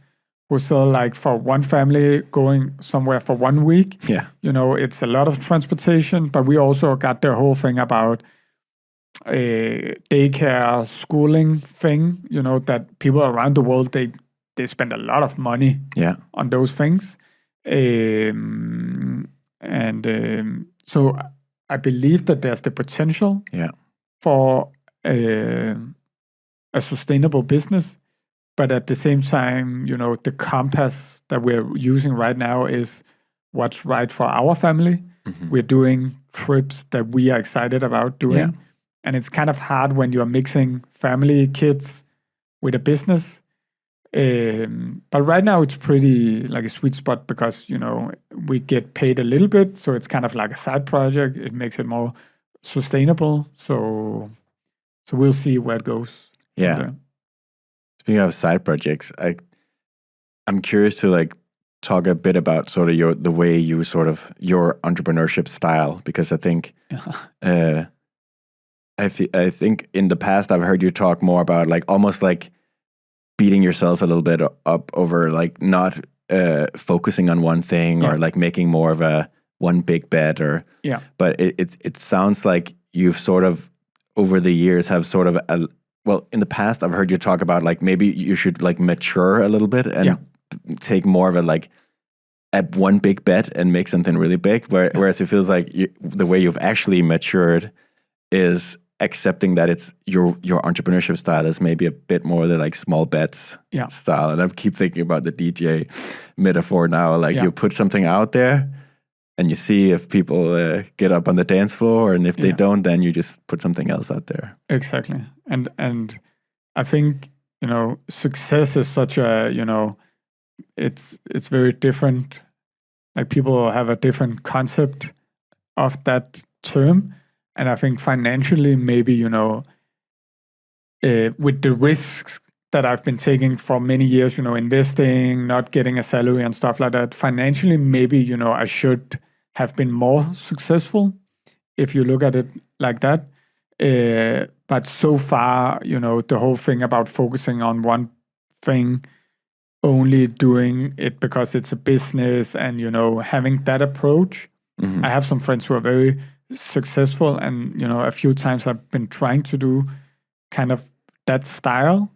who sell like for one family going somewhere for 1 week, it's a lot of transportation, but we also got the whole thing about daycare, schooling thing, that people around the world, they spend a lot of money on those things. So I believe that there's the potential for a sustainable business, but at the same time, the compass that we're using right now is what's right for our family. Mm-hmm. We're doing trips that we are excited about doing. Yeah. And it's kind of hard when you're mixing family, kids with a business. But right now it's pretty like a sweet spot because, we get paid a little bit. So it's kind of like a side project. It makes it more sustainable. So we'll see where it goes. Yeah. Speaking of side projects, I'm curious to talk a bit about sort of your entrepreneurship style, because I think I think in the past I've heard you talk more about almost beating yourself a little bit up over not focusing on one thing or making more of a one big bet but it sounds like you've sort of over the years have sort of in the past I've heard you talk about maybe you should mature a little bit and take more of a one big bet and make something really big, whereas it feels like the way you've actually matured is accepting that it's your entrepreneurship style is maybe a bit more the small bets style. And I keep thinking about the DJ metaphor now. You put something out there and you see if people get up on the dance floor, and if they don't, then you just put something else out there. Exactly. And I think, success is such a, it's very different. People have a different concept of that term. And I think financially, maybe, with the risks that I've been taking for many years, investing, not getting a salary and stuff like that, financially, maybe, I should have been more successful if you look at it like that. But so far, the whole thing about focusing on one thing, only doing it because it's a business and, having that approach. Mm-hmm. I have some friends who are very successful, and a few times I've been trying to do kind of that style,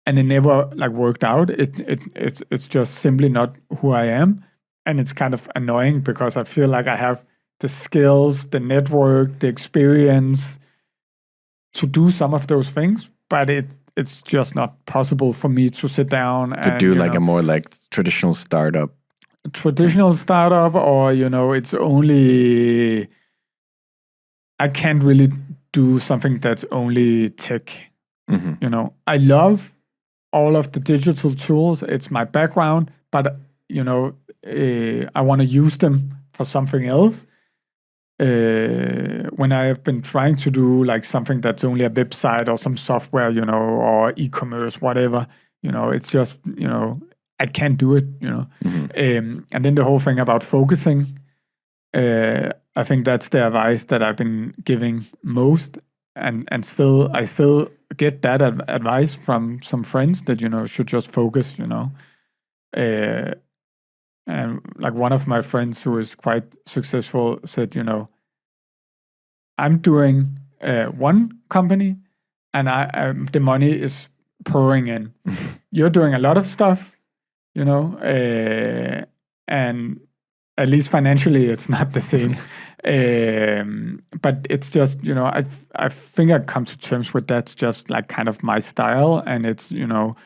and it never worked out. It's just simply not who I am, and it's kind of annoying because I feel like I have the skills, the network, the experience to do some of those things, but it's just not possible for me to sit down and do a more traditional startup, or it's only. I can't really do something that's only tech. Mm-hmm. I love all of the digital tools. It's my background, but, I want to use them for something else. When I have been trying to do something that's only a website or some software, or e-commerce, whatever, it's just, I can't do it, Mm-hmm. And then the whole thing about focusing, I think that's the advice that I've been giving most, and I still get that advice from some friends that should just focus, and one of my friends who is quite successful said, I'm doing one company, and the money is pouring in. You're doing a lot of stuff, and at least financially, it's not the same. But it's just, I think I've come to terms with that's just kind of my style. And it's, the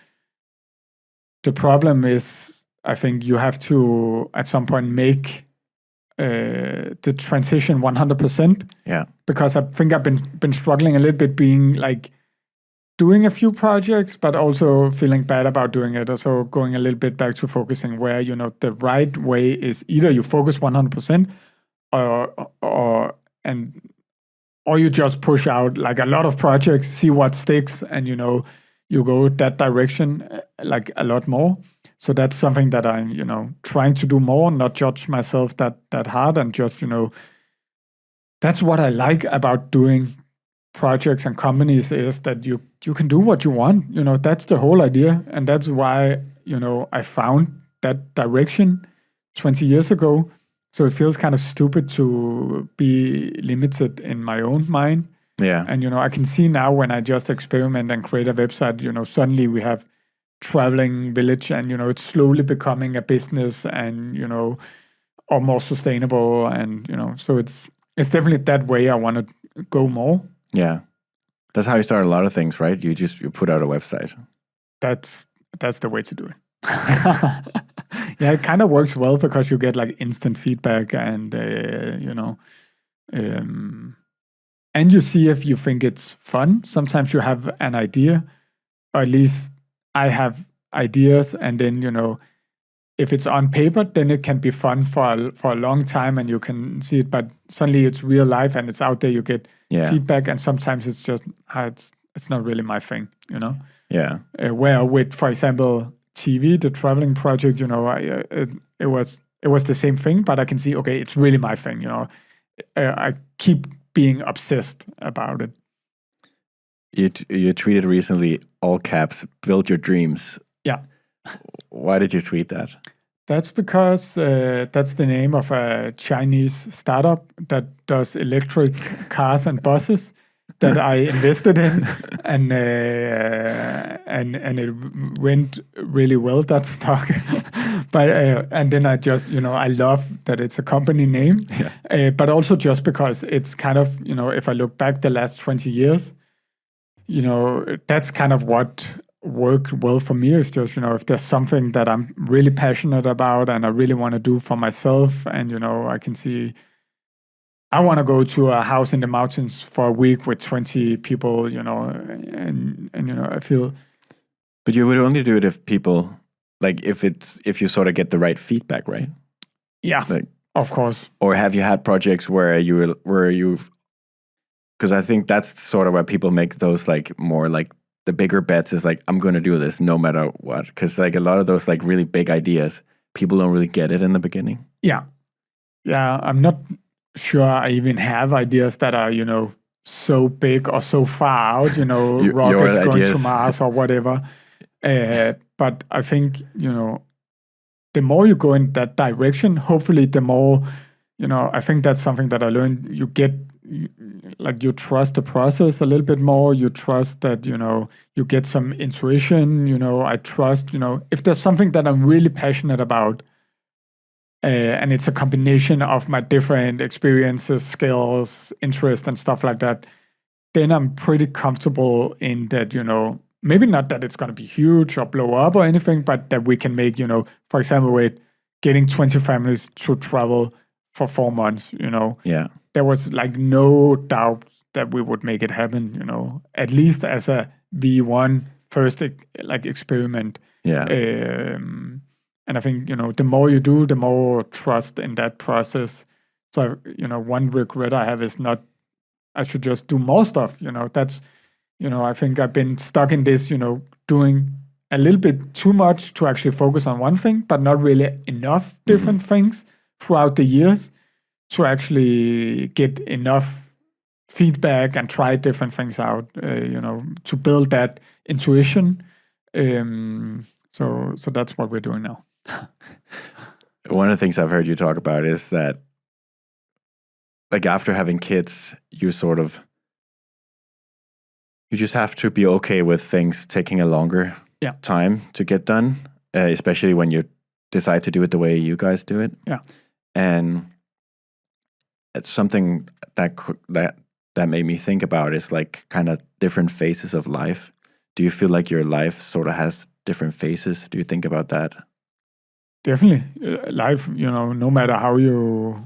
problem is I think you have to at some point make the transition 100%. Yeah. Because I think I've been struggling a little bit, being like doing a few projects, but also feeling bad about doing it. Also going a little bit back to focusing where, the right way is either you focus 100% or you just push out like a lot of projects, see what sticks, and, you go that direction like a lot more. So that's something that I'm, trying to do more, not judge myself that hard, and just, that's what I like about doing projects and companies, is that you can do what you want. That's the whole idea. And that's why, I found that direction 20 years ago. So it feels kind of stupid to be limited in my own mind. Yeah. And, I can see now when I just experiment and create a website, suddenly we have traveling village, and, it's slowly becoming a business, and, or more sustainable. And, so it's definitely that way I want to go more. Yeah. That's how you start a lot of things, right? You put out a website. That's the way to do it. Yeah, it kind of works well because you get like instant feedback, and and you see if you think it's fun. Sometimes you have an idea, or at least I have ideas, and then if it's on paper, then it can be fun for a long time, and you can see it. But suddenly it's real life, and it's out there. You get feedback, and sometimes it's just it's not really my thing, Yeah. Where with, for example, TV, the traveling project, it was the same thing, but I can see, okay, it's really my thing. I keep being obsessed about it. You tweeted recently, all caps, build your dreams. Yeah. Why did you tweet that? That's because that's the name of a Chinese startup that does electric cars and buses that I invested in, and it went really well, that stock. But and then I just, I love that it's a company name, but also just because it's kind of, if I look back the last 20 years, that's kind of what worked well for me, is just, if there's something that I'm really passionate about and I really want to do for myself, and, I can see I want to go to a house in the mountains for a week with 20 people, and I feel. But you would only do it if people, like, if you sort of get the right feedback, right? Yeah, like, of course. Or have you had projects where you've, because I think that's sort of where people make those like more like the bigger bets, is like, I'm going to do this no matter what. Because like a lot of those like really big ideas, people don't really get it in the beginning. Yeah. I'm not sure I even have ideas that are, so big or so far out, rockets going to Mars or whatever. But I think, the more you go in that direction, hopefully the more, I think that's something that I learned. You get, like, you trust the process a little bit more. You trust that, you get some intuition. I trust, if there's something that I'm really passionate about, and it's a combination of my different experiences, skills, interests, and stuff like that, then I'm pretty comfortable in that, maybe not that it's going to be huge or blow up or anything, but that we can make, for example, with getting 20 families to travel for 4 months, Yeah. There was like no doubt that we would make it happen, at least as a V1 first like experiment. Yeah. And I think, the more you do, the more trust in that process. So, one regret I have is not, I should just do more stuff, that's, I think I've been stuck in this, doing a little bit too much to actually focus on one thing, but not really enough different things throughout the years to actually get enough feedback and try different things out, to build that intuition. So that's what we're doing now. One of the things I've heard you talk about is that, like, after having kids, you just have to be okay with things taking a longer time to get done, especially when you decide to do it the way you guys do it. Yeah. And it's something that made me think about, is like kind of different phases of life. Do you feel like your life sort of has different phases? Do you think about that? Definitely. Life, no matter how you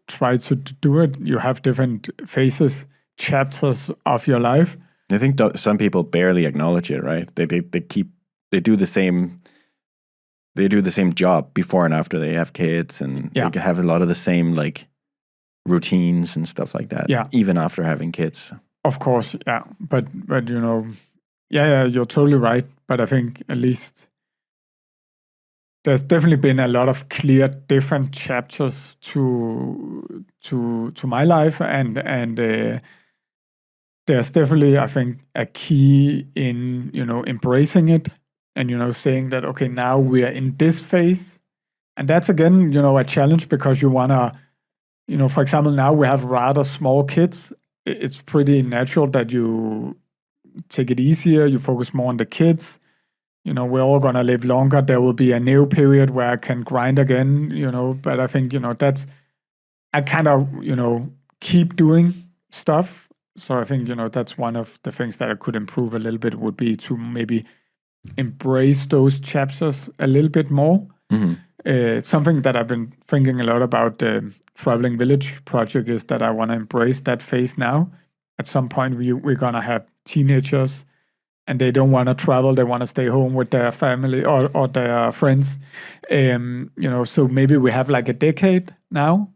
try to do it, you have different phases, chapters of your life. I think some people barely acknowledge it, right? They do the same job before and after they have kids, and they have a lot of the same like routines and stuff like that. Yeah. Even after having kids. Of course, yeah. But you're totally right. But I think at least there's definitely been a lot of clear different chapters to my life, and there's definitely, I think, a key in embracing it, and saying that, okay, now we are in this phase, and that's again a challenge, because you wanna, for example, now we have rather small kids. It's pretty natural that you take it easier, you focus more on the kids. We're all going to live longer. There will be a new period where I can grind again, but I think, that's, I kind of, keep doing stuff. So I think, that's one of the things that I could improve a little bit, would be to maybe embrace those chapters a little bit more. Mm-hmm. It's something that I've been thinking a lot about the Traveling Village project, is that I want to embrace that phase now. At some point, we're going to have teenagers, and they don't want to travel. They want to stay home with their family or their friends. So maybe we have like a decade now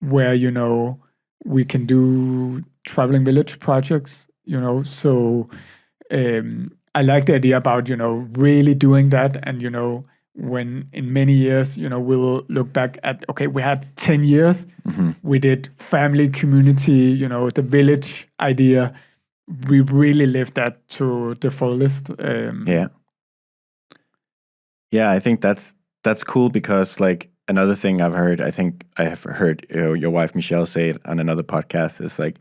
where, we can do Traveling Village projects, So I like the idea about, really doing that. And, when in many years, we will look back at, okay, we had 10 years. Mm-hmm. We did family, community, the village idea. We really lived that to the fullest. Yeah, I think that's cool, because like another thing I have heard your wife Michelle say it on another podcast, is like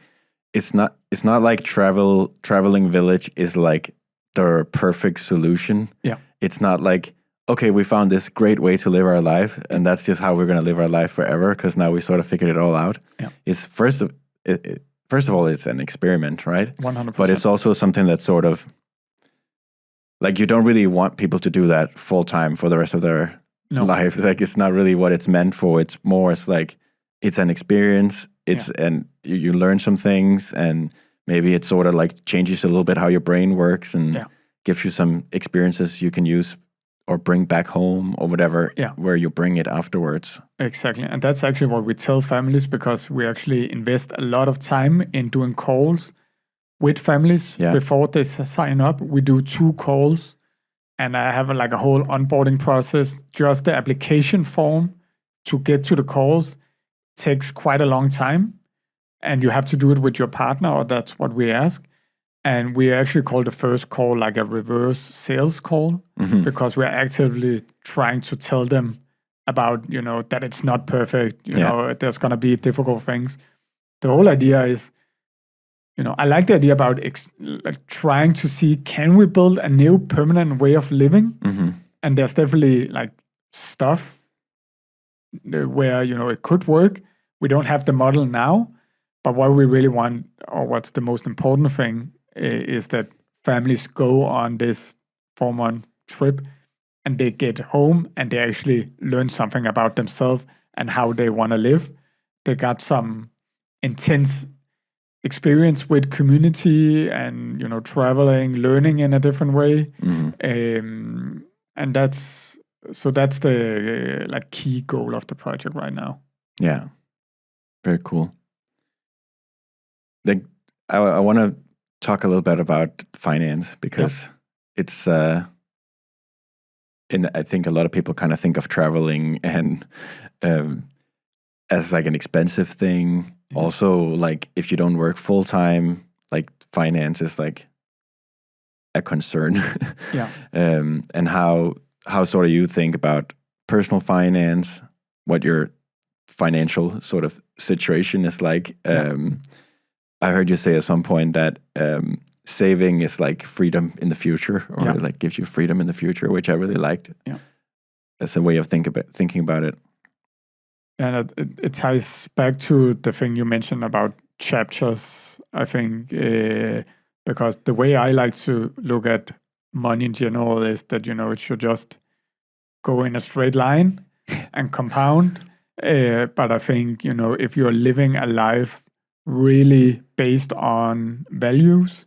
it's not like traveling village is like the perfect solution. Yeah, it's not like, okay, we found this great way to live our life, and that's just how we're going to live our life forever, because now we sort of figured it all out. Yeah, it's first of all, it's an experiment, right? 100%. But it's also something that sort of, like, you don't really want people to do that full time for the rest of their life. Like, it's not really what it's meant for. It's more, it's like, it's an experience. And you learn some things, and maybe it sort of like changes a little bit how your brain works, and gives you some experiences you can use or bring back home or whatever, where you bring it afterwards. Exactly. And that's actually what we tell families, because we actually invest a lot of time in doing calls with families before they sign up. We do 2 calls, and I have like a whole onboarding process. Just the application form to get to the calls takes quite a long time, and you have to do it with your partner, or that's what we ask. And we actually call the first call like a reverse sales call, because we're actively trying to tell them about, that it's not perfect, there's going to be difficult things. The whole idea is, I like the idea about like trying to see, can we build a new permanent way of living? Mm-hmm. And there's definitely like stuff where, it could work. We don't have the model now, but what we really want, or what's the most important thing, is that families go on this 4-month trip, and they get home and they actually learn something about themselves and how they want to live. They got some intense experience with community and, traveling, learning in a different way. Mm-hmm. And that's the like key goal of the project right now. Yeah. Very cool. I want to talk a little bit about finance, because it's and I think a lot of people kind of think of traveling and as like an expensive thing. Also, like, if you don't work full time, like, finance is like a concern. And how sort of you think about personal finance, what your financial sort of situation is like. I heard you say at some point that saving is like freedom in the future, or like gives you freedom in the future, which I really liked. Yeah, as a way of thinking about it. And it ties back to the thing you mentioned about chapters, I think, because the way I like to look at money in general is that, it should just go in a straight line and compound. But I think, if you're living a life really based on values,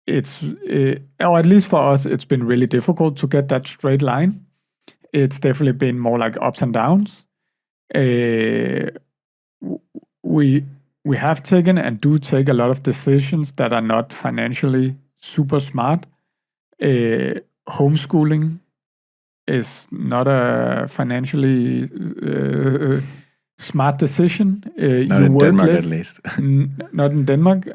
or at least for us, it's been really difficult to get that straight line. It's definitely been more like ups and downs. We have taken and do take a lot of decisions that are not financially super smart. Homeschooling is not a financially smart decision. Not in Denmark, at least. Not in Denmark.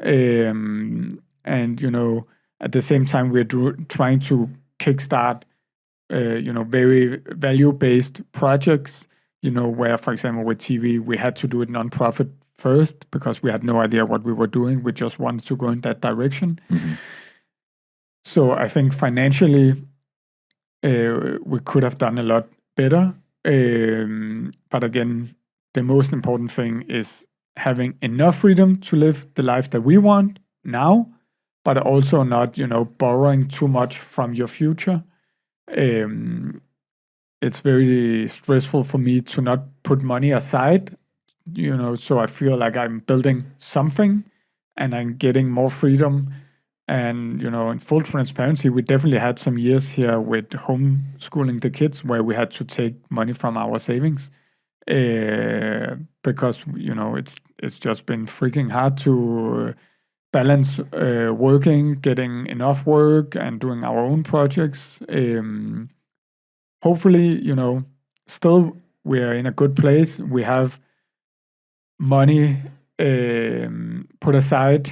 And, at the same time, we're trying to kickstart, very value-based projects, where, for example, with TV, we had to do it non-profit first because we had no idea what we were doing. We just wanted to go in that direction. Mm-hmm. So I think financially, we could have done a lot better. But again, the most important thing is having enough freedom to live the life that we want now, but also not, borrowing too much from your future. It's very stressful for me to not put money aside, so I feel like I'm building something and I'm getting more freedom. And, in full transparency, we definitely had some years here with homeschooling the kids where we had to take money from our savings because, it's just been freaking hard to balance working, getting enough work and doing our own projects. Hopefully, still we're in a good place. We have money put aside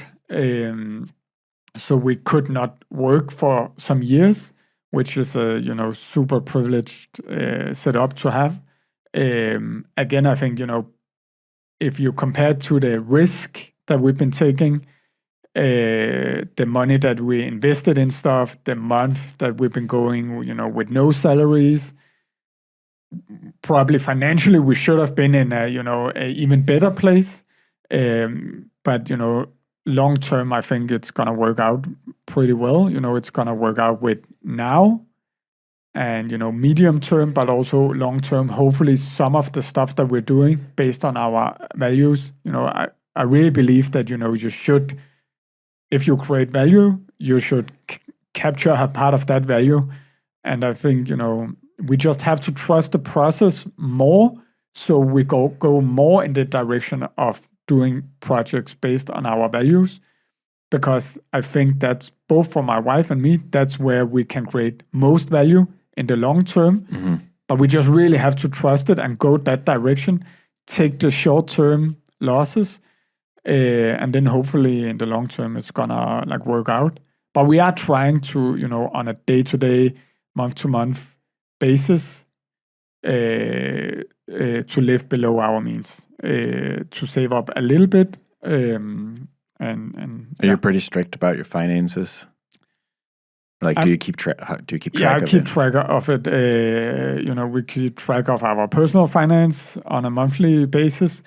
so we could not work for some years, which is a super privileged setup to have. Again, I think if you compare to the risk that we've been taking, the money that we invested in stuff, the month that we've been going, with no salaries, probably financially we should have been in a even better place. But long term, I think it's gonna work out pretty well. It's gonna work out with now and medium term, but also long term. Hopefully, some of the stuff that we're doing based on our values. I really believe that you should, if you create value, you should capture a part of that value. And I think we just have to trust the process more, so we go more in the direction of doing projects based on our values, because I think that's both for my wife and me, that's where we can create most value in the long term. Mm-hmm. But we just really have to trust it and go that direction, take the short-term losses, and then hopefully in the long term it's gonna work out. But we are trying to, on a day-to-day, month-to-month basis, to live below our means, to save up a little bit. And Are you pretty strict about your finances? Do you keep track? Yeah, I keep track of it. We keep track of our personal finance on a monthly basis,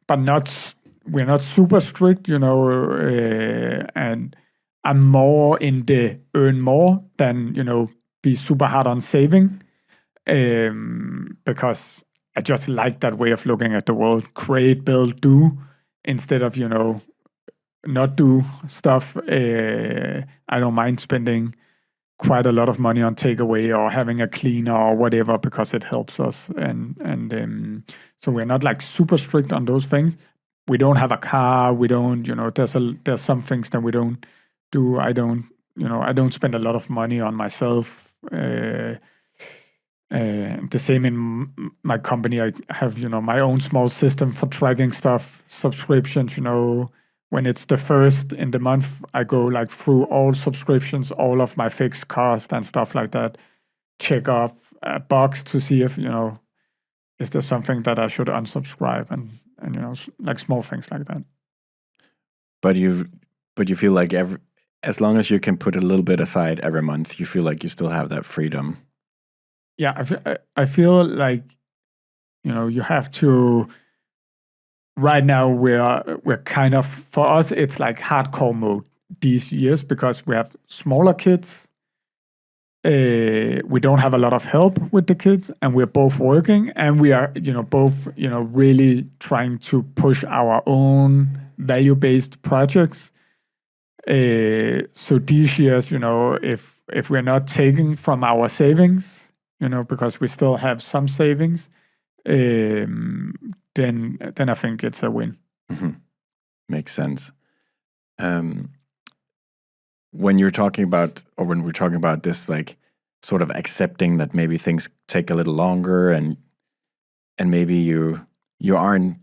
but we're not super strict, and I'm more in the earn more than be super hard on saving, because I just like that way of looking at the world. Create, build, do, instead of not do stuff. I don't mind spending quite a lot of money on takeaway or having a cleaner or whatever, because it helps us. And so we're not super strict on those things. We don't have a car. We don't, there's some things that we don't do. I don't spend a lot of money on myself. The same in my company. I have, my own small system for tracking stuff, subscriptions, when it's the first in the month, I go through all subscriptions, all of my fixed costs and stuff like that, check off a box to see if, is there something that I should unsubscribe, and small things like that. But you feel like as long as you can put a little bit aside every month, you feel like you still have that freedom. Yeah, I feel like, you have to. Right now, we're kind of, for us, it's hardcore mode these years, because we have smaller kids. We don't have a lot of help with the kids, and we're both working, and we are, both, really trying to push our own value-based projects. So these years, if we're not taking from our savings, because we still have some savings, then I think it's a win. Mm-hmm. Makes sense. When we're talking about this, like sort of accepting that maybe things take a little longer, and maybe you aren't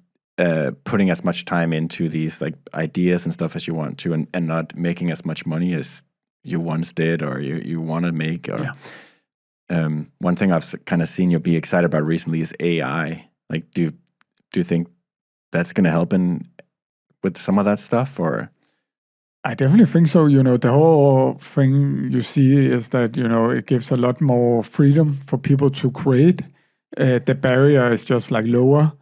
putting as much time into these like ideas and stuff as you want to, and not making as much money as you once did, or you want to make. Or one thing I've kind of seen you be excited about recently is AI. Like, do you think that's going to help with some of that stuff, or? I definitely think so. The whole thing you see is that, it gives a lot more freedom for people to create. The barrier is just like lower.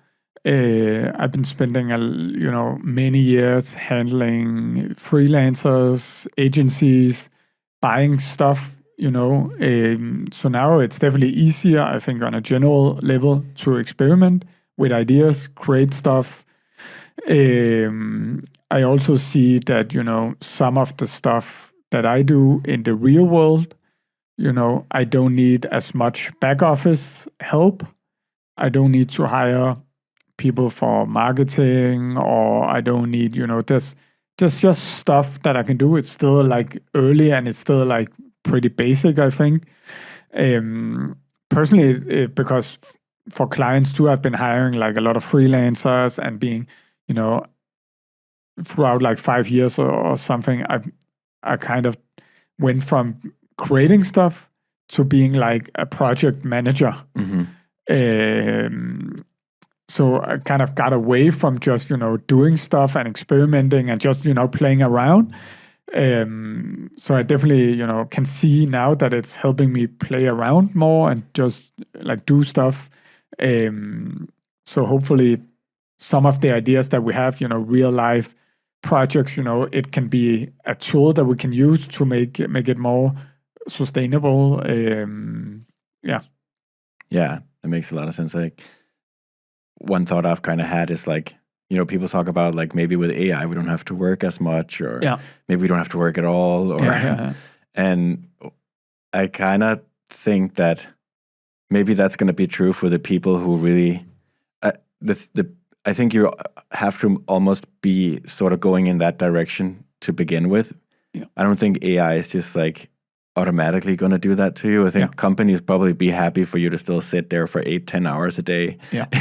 I've been spending, many years handling freelancers, agencies, buying stuff, So now it's definitely easier, I think, on a general level to experiment with ideas, create stuff. I also see that, some of the stuff that I do in the real world, I don't need as much back office help. I don't need to hire people for marketing, or I don't need, there's just stuff that I can do. It's still like early, and it's still like pretty basic, I think. Personally, because for clients too, I've been hiring like a lot of freelancers and being, throughout like 5 years or something, I kind of went from creating stuff to being like a project manager. Mm-hmm. So I kind of got away from just, doing stuff and experimenting and just, playing around. So I definitely, can see now that it's helping me play around more and just like do stuff. So hopefully some of the ideas that we have, real life projects, it can be a tool that we can use to make it more sustainable. Yeah, that makes a lot of sense. Like, one thought I've kind of had is like, people talk about like maybe with AI we don't have to work as much, or maybe we don't have to work at all, or and I kind of think that maybe that's going to be true for the people who really I think you have to almost be sort of going in that direction to begin with. I don't think AI is just like automatically going to do that to you. I think companies probably be happy for you to still sit there for 8-10 hours a day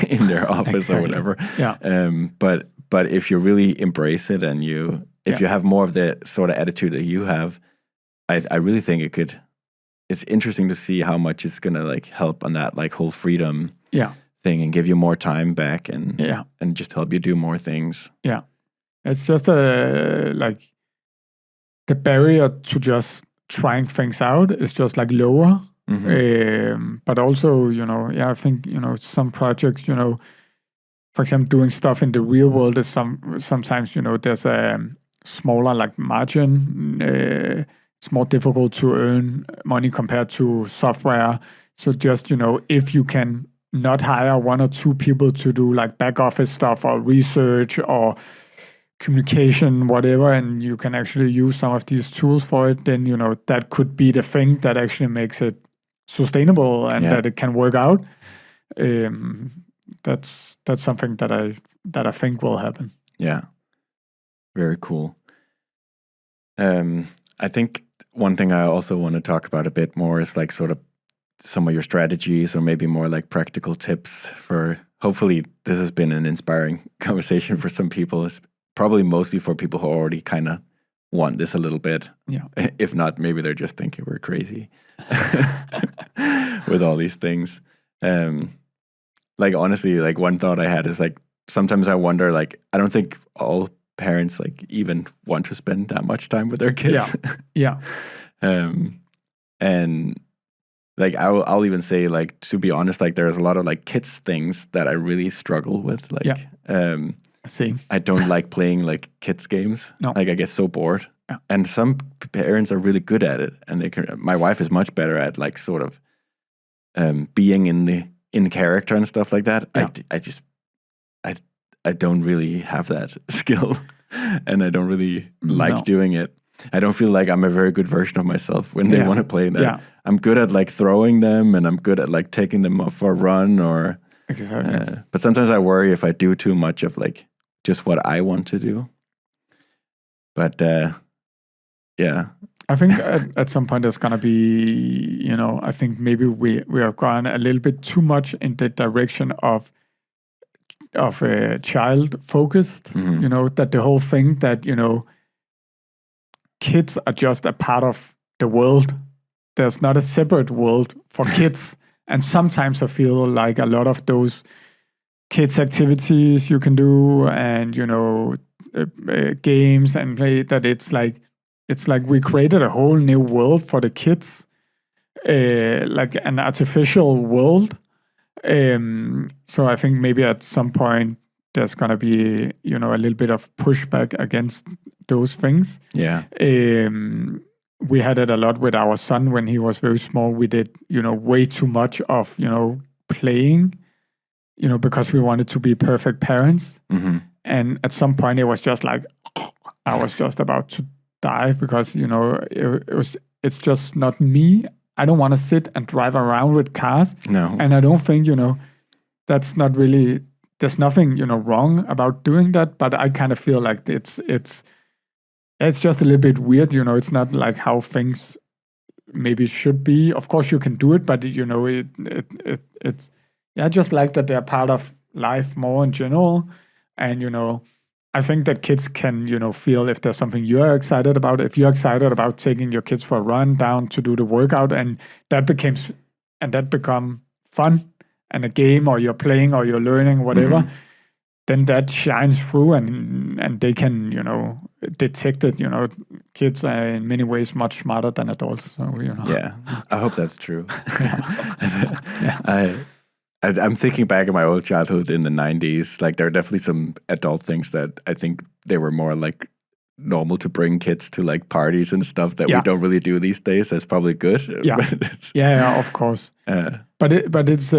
in their office or whatever. But if you really embrace it, and if you have more of the sort of attitude that you have, I really think it's interesting to see how much it's going to like help on that like whole freedom thing, and give you more time back, and just help you do more things. Yeah. It's just like the barrier to just trying things out is just like lower. Mm-hmm. But also, I think, some projects, for example, doing stuff in the real world is sometimes, there's a smaller like margin. It's more difficult to earn money compared to software. So just, if you can not hire 1 or 2 people to do like back office stuff or research or communication, whatever, and you can actually use some of these tools for it, then, that could be the thing that actually makes it sustainable and that it can work out. That's something that I think will happen. Yeah. Very cool. I think one thing I also want to talk about a bit more is like sort of some of your strategies, or maybe more like practical tips for, hopefully this has been an inspiring conversation for some people. It's probably mostly for people who already kind of want this a little bit. Yeah. If not, maybe they're just thinking we're crazy with all these things. Like, honestly, like one thought I had is like, sometimes I wonder, like, I don't think all parents like even want to spend that much time with their kids. Yeah. And like, I'll even say, like, to be honest, like there's a lot of like kids things that I really struggle with. Like, Same. I don't like playing like kids games. No. Like, I get so bored. And some parents are really good at it, and my wife is much better at like sort of being in character and stuff like that. I don't really have that skill, and I don't really like doing it. I don't feel like I'm a very good version of myself when they want to play that. Yeah. I'm good at like throwing them, and I'm good at like taking them off for a run, or. Exactly. But sometimes I worry if I do too much of like just what I want to do. But yeah. I think at some point there's gonna be, I think maybe we have gone a little bit too much in the direction of child focused. That the whole thing that kids are just a part of the world. There's not a separate world for kids. And sometimes I feel like a lot of those kids' activities you can do, and games and play, that it's like we created a whole new world for the kids, like an artificial world. So I think maybe at some point there's gonna be a little bit of pushback against those things. Yeah. We had it a lot with our son when he was very small. We did way too much of playing, because we wanted to be perfect parents. And at some point it was just like I was just about to die, because it's just not me. I don't want to sit and drive around with cars. No. And I don't think that's not really, there's nothing wrong about doing that, but I kind of feel like it's just a little bit weird. It's not like how things maybe should be. Of course you can do it, but it's I just like that they're part of life more in general. And I think that kids can, feel if there's something you're excited about. If you're excited about taking your kids for a run down to do the workout, and that become fun and a game, or you're playing or you're learning, whatever, then that shines through, and they can, detect it. Kids are in many ways much smarter than adults. So, Yeah, I hope that's true. I'm thinking back at my old childhood in the 90s. Like, there are definitely some adult things that I think they were more like normal to bring kids to like parties and stuff that we don't really do these days. That's probably good. Yeah, of course. But it's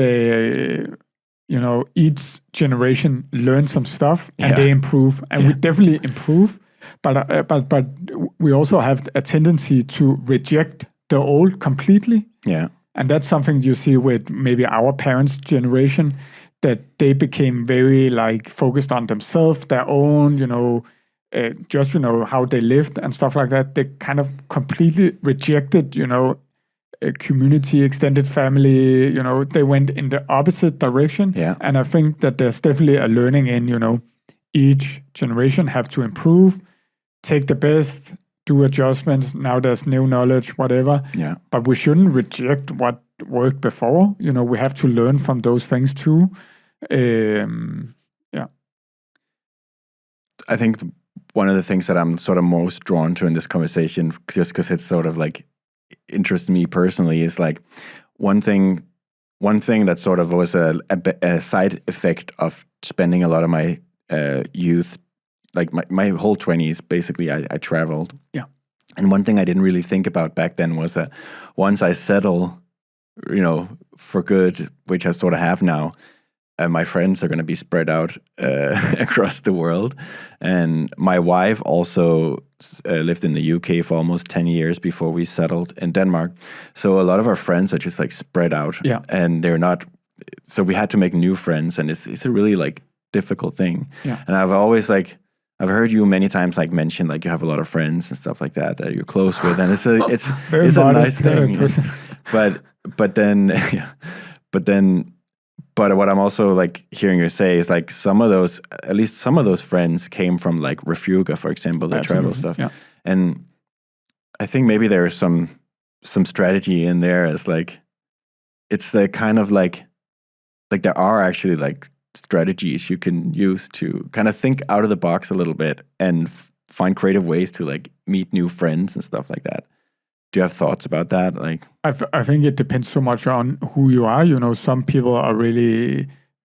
each generation learns some stuff and they improve, and we definitely improve. But we also have a tendency to reject the old completely. Yeah. And that's something you see with maybe our parents' generation, that they became very like focused on themselves, their own, just, how they lived and stuff like that. They kind of completely rejected, a community, extended family, they went in the opposite direction. Yeah. And I think that there's definitely a learning in, each generation have to improve, take the best, do adjustments. Now there's new knowledge, whatever. Yeah. But we shouldn't reject what worked before. We have to learn from those things too. I think one of the things that I'm sort of most drawn to in this conversation, just because it's sort of like interests me personally, is like one thing that sort of was a side effect of spending a lot of my youth, like my whole 20s, basically, I traveled. Yeah. And one thing I didn't really think about back then was that once I settle, for good, which I sort of have now, my friends are going to be spread out across the world. And my wife also lived in the UK for almost 10 years before we settled in Denmark. So a lot of our friends are just like spread out. Yeah. And they're not, so we had to make new friends, and it's a really like difficult thing. Yeah. And I've heard you many times like mention like you have a lot of friends and stuff like that you're close with, and it's a nice thing. But what I'm also like hearing you say is like at least some of those friends came from like Refuga, for example, the travel stuff. Yeah. And I think maybe there's some strategy in there as like, it's the kind of like there are actually like strategies you can use to kind of think out of the box a little bit and find creative ways to like meet new friends and stuff like that. Do you have thoughts about that? Like, I think it depends so much on who you are. Some people are really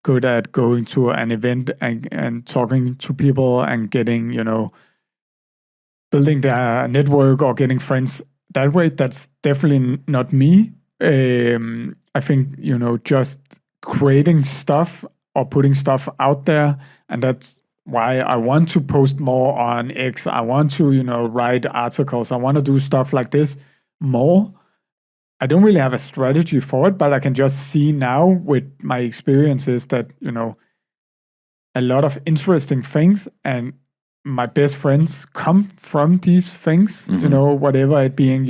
good at going to an event and talking to people and getting, building their network or getting friends that way. That's definitely not me. I think, just creating stuff or putting stuff out there. And that's why I want to post more on X. I want to, write articles. I want to do stuff like this more. I don't really have a strategy for it, but I can just see now with my experiences that, a lot of interesting things and my best friends come from these things, whatever it being,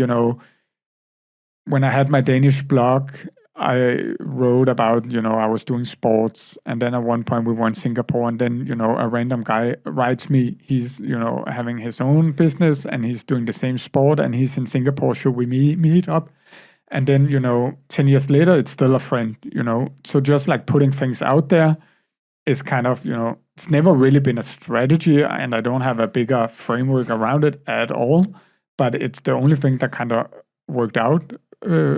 when I had my Danish blog, I wrote about, I was doing sports. And then at one point we were in Singapore and then, a random guy writes me, he's, having his own business and he's doing the same sport and he's in Singapore. Should we meet up? And then, 10 years later, it's still a friend, So just like putting things out there is kind of, it's never really been a strategy and I don't have a bigger framework around it at all. But it's the only thing that kind of worked out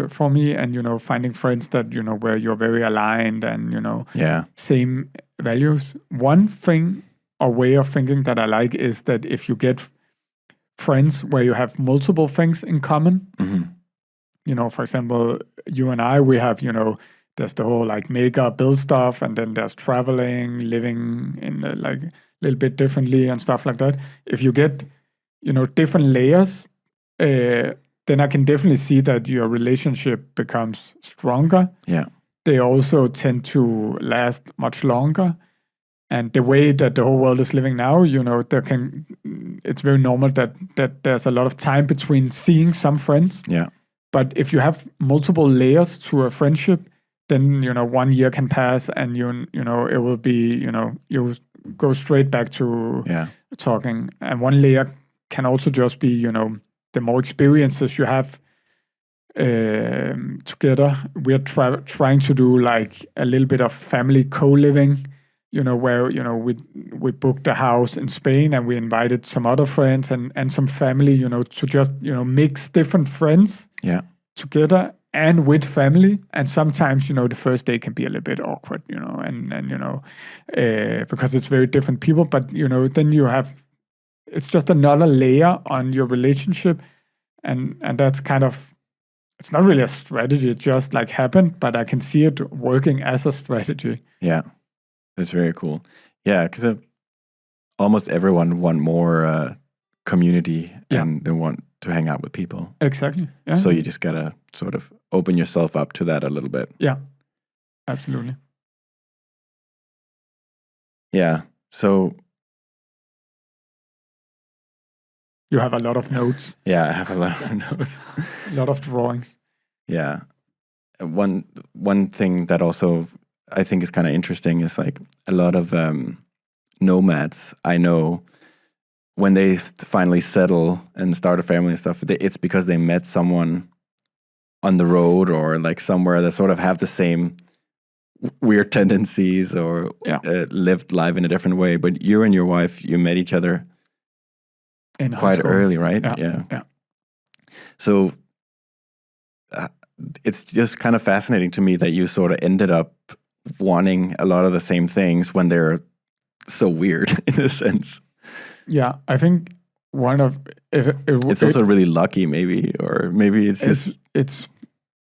for me, and finding friends that where you're very aligned and same values. One thing or way of thinking that I like is that if you get friends where you have multiple things in common, for example, you and I, we have there's the whole like build stuff, and then there's traveling, living in like a little bit differently and stuff like that. If you get different layers, then I can definitely see that your relationship becomes stronger. Yeah. They also tend to last much longer. And the way that the whole world is living now, it's very normal that there's a lot of time between seeing some friends. Yeah. But if you have multiple layers to a friendship, then, 1 year can pass and it will be, you go straight back to talking. And one layer can also just be, the more experiences you have together. We're trying to do like a little bit of family co-living, where, we booked a house in Spain and we invited some other friends and some family, to just, mix different friends together and with family. And sometimes, the first day can be a little bit awkward, because it's very different people, but, then you have, it's just another layer on your relationship. And that's kind of, it's not really a strategy. It just like happened, but I can see it working as a strategy. Yeah, that's very cool. Yeah, because almost everyone want more community and they want to hang out with people. Exactly. Yeah. So you just gotta sort of open yourself up to that a little bit. Yeah, absolutely. Yeah. So you have a lot of notes. Yeah, I have a lot of notes. A lot of drawings. Yeah. One thing that also I think is kind of interesting is like a lot of nomads I know, when they finally settle and start a family and stuff, it's because they met someone on the road or like somewhere that sort of have the same weird tendencies or lived life in a different way. But you and your wife, you met each other in quite early, right? Yeah. So it's just kind of fascinating to me that you sort of ended up wanting a lot of the same things when they're so weird in a sense. Yeah, I think one of it's also really lucky, maybe, or maybe it's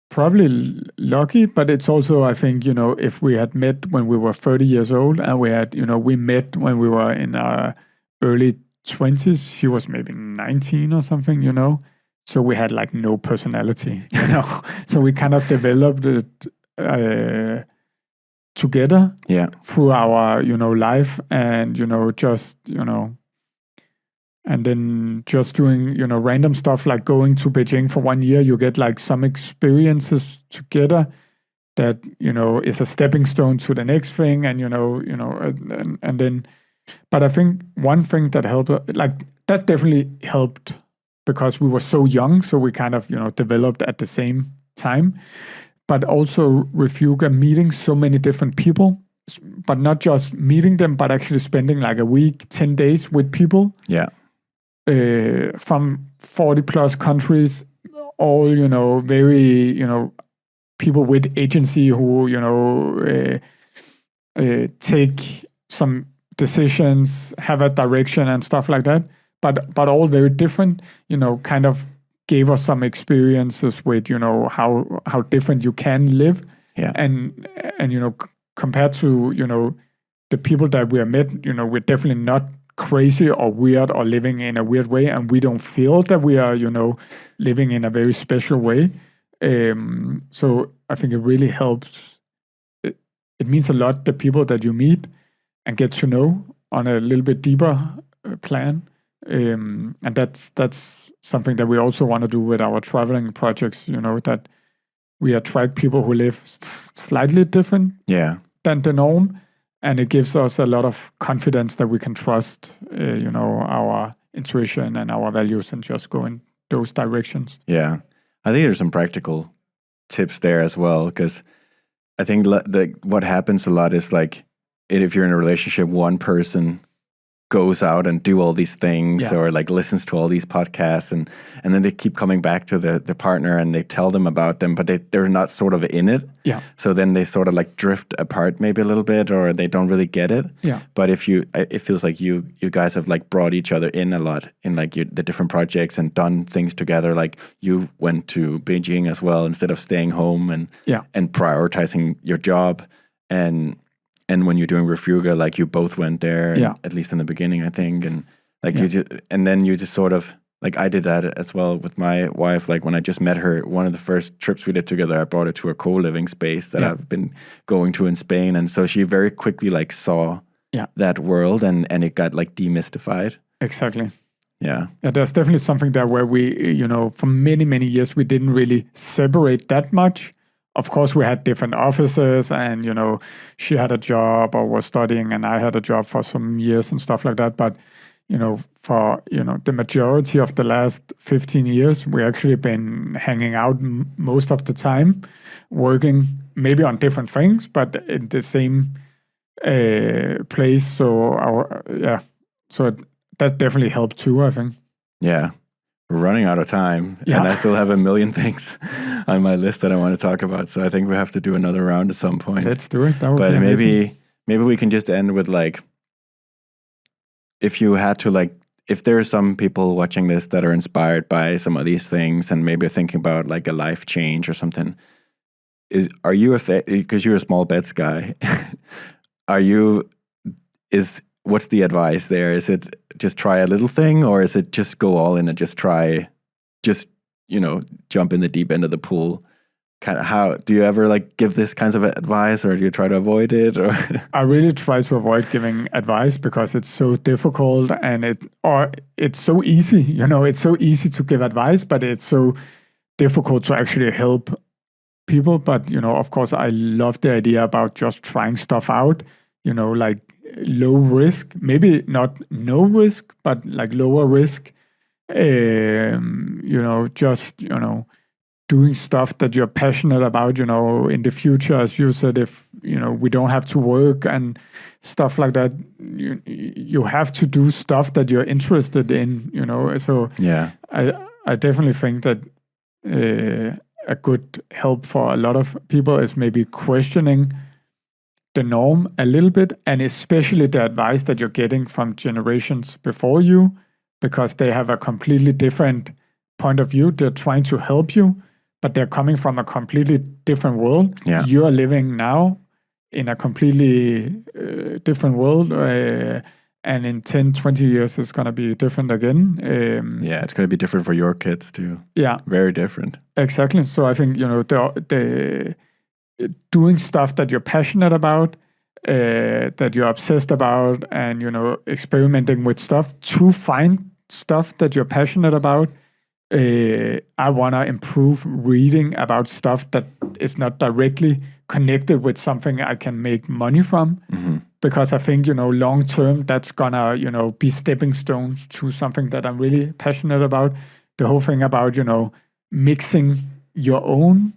probably lucky, but it's also, I think, if we had met when we were 30 years old and we had, we met when we were in our early 20s, she was maybe 19 or something, so we had like no personality, so we kind of developed it together through our, life and, just, and then just doing, random stuff like going to Beijing for 1 year, you get like some experiences together that, is a stepping stone to the next thing. And, and then, but I think one thing that helped, like that definitely helped because we were so young. So we kind of, developed at the same time, but also Refuga meeting so many different people, but not just meeting them, but actually spending like a week, 10 days with people. Yeah. From 40 plus countries, all, very, people with agency who, take some decisions, have a direction and stuff like that. but all very different, kind of gave us some experiences with, how different you can live. Yeah. And compared to, the people that we have met, we're definitely not crazy or weird or living in a weird way. And we don't feel that we are, living in a very special way. So I think it really helps. It means a lot, the people that you meet and get to know on a little bit deeper plan. And that's something that we also want to do with our traveling projects, that we attract people who live slightly different than the norm. And it gives us a lot of confidence that we can trust, our intuition and our values and just go in those directions. Yeah. I think there's some practical tips there as well, because I think what happens a lot is like, if you're in a relationship, one person goes out and do all these things or like listens to all these podcasts and then they keep coming back to the partner and they tell them about them, but they're not sort of in it. Yeah. So then they sort of like drift apart maybe a little bit, or they don't really get it. Yeah. But it feels like you guys have like brought each other in a lot in like the different projects and done things together. Like you went to Beijing as well instead of staying home and prioritizing your job. And when you're doing Refuga, like you both went there, at least in the beginning, I think. And like you just sort of, like I did that as well with my wife. Like when I just met her, one of the first trips we did together, I brought her to a co-living space that I've been going to in Spain. And so she very quickly like saw that world and it got like demystified. Exactly. Yeah. There's definitely something there where we, for many, many years, we didn't really separate that much. Of course, we had different offices and, she had a job or was studying and I had a job for some years and stuff like that. But, for, the majority of the last 15 years, we actually been hanging out most of the time, working maybe on different things, but in the same place. So, so that definitely helped too, I think. Yeah. We're running out of time and I still have a million things on my list that I want to talk about. So I think we have to do another round at some point. Let's do it. That would but be amazing. maybe we can just end with like, if you had to like, if there are some people watching this that are inspired by some of these things and maybe thinking about like a life change or something, because you're a small bets guy, what's the advice there? Is it just try a little thing, or is it just go all in and just jump in the deep end of the pool? Kind of how do you ever like give this kinds of advice, or do you try to avoid it? Or I really try to avoid giving advice because it's so difficult and it's so easy. It's so easy to give advice, but it's so difficult to actually help people. But of course, I love the idea about just trying stuff out. Like low risk, maybe not no risk, but like lower risk. Just doing stuff that you're passionate about, in the future, as you said, if, we don't have to work and stuff like that, you have to do stuff that you're interested in, so I definitely think that a good help for a lot of people is maybe questioning the norm a little bit, and especially the advice that you're getting from generations before you, because they have a completely different point of view. They're trying to help you, but they're coming from a completely different world. Yeah. You are living now in a completely different world, and in 10, 20 years, it's going to be different again. It's going to be different for your kids too. Yeah. Very different. Exactly. So I think, the doing stuff that you're passionate about, that you're obsessed about, and, experimenting with stuff to find stuff that you're passionate about. I want to improve reading about stuff that is not directly connected with something I can make money from. Mm-hmm. Because I think, long term, that's gonna, be stepping stones to something that I'm really passionate about. The whole thing about, mixing your own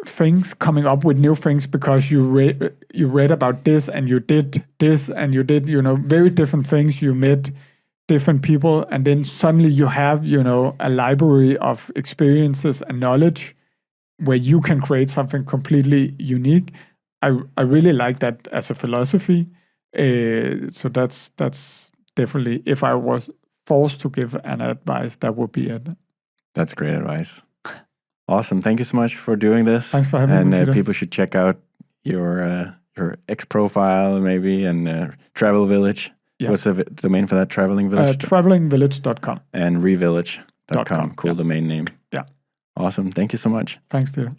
things, coming up with new things because you read about this and you did this and you did, very different things. You met different people, and then suddenly you have, a library of experiences and knowledge where you can create something completely unique. I really like that as a philosophy. So that's definitely, if I was forced to give an advice, that would be it. That's great advice. Awesome. Thank you so much for doing this. Thanks for having me, And Peter. people should check out your X profile maybe and Travel Village. Yeah. What's the domain for that? Traveling Village? Travelingvillage.com. And revillage.com. Cool Yeah. domain name. Yeah. Awesome. Thank you so much. Thanks, Peter.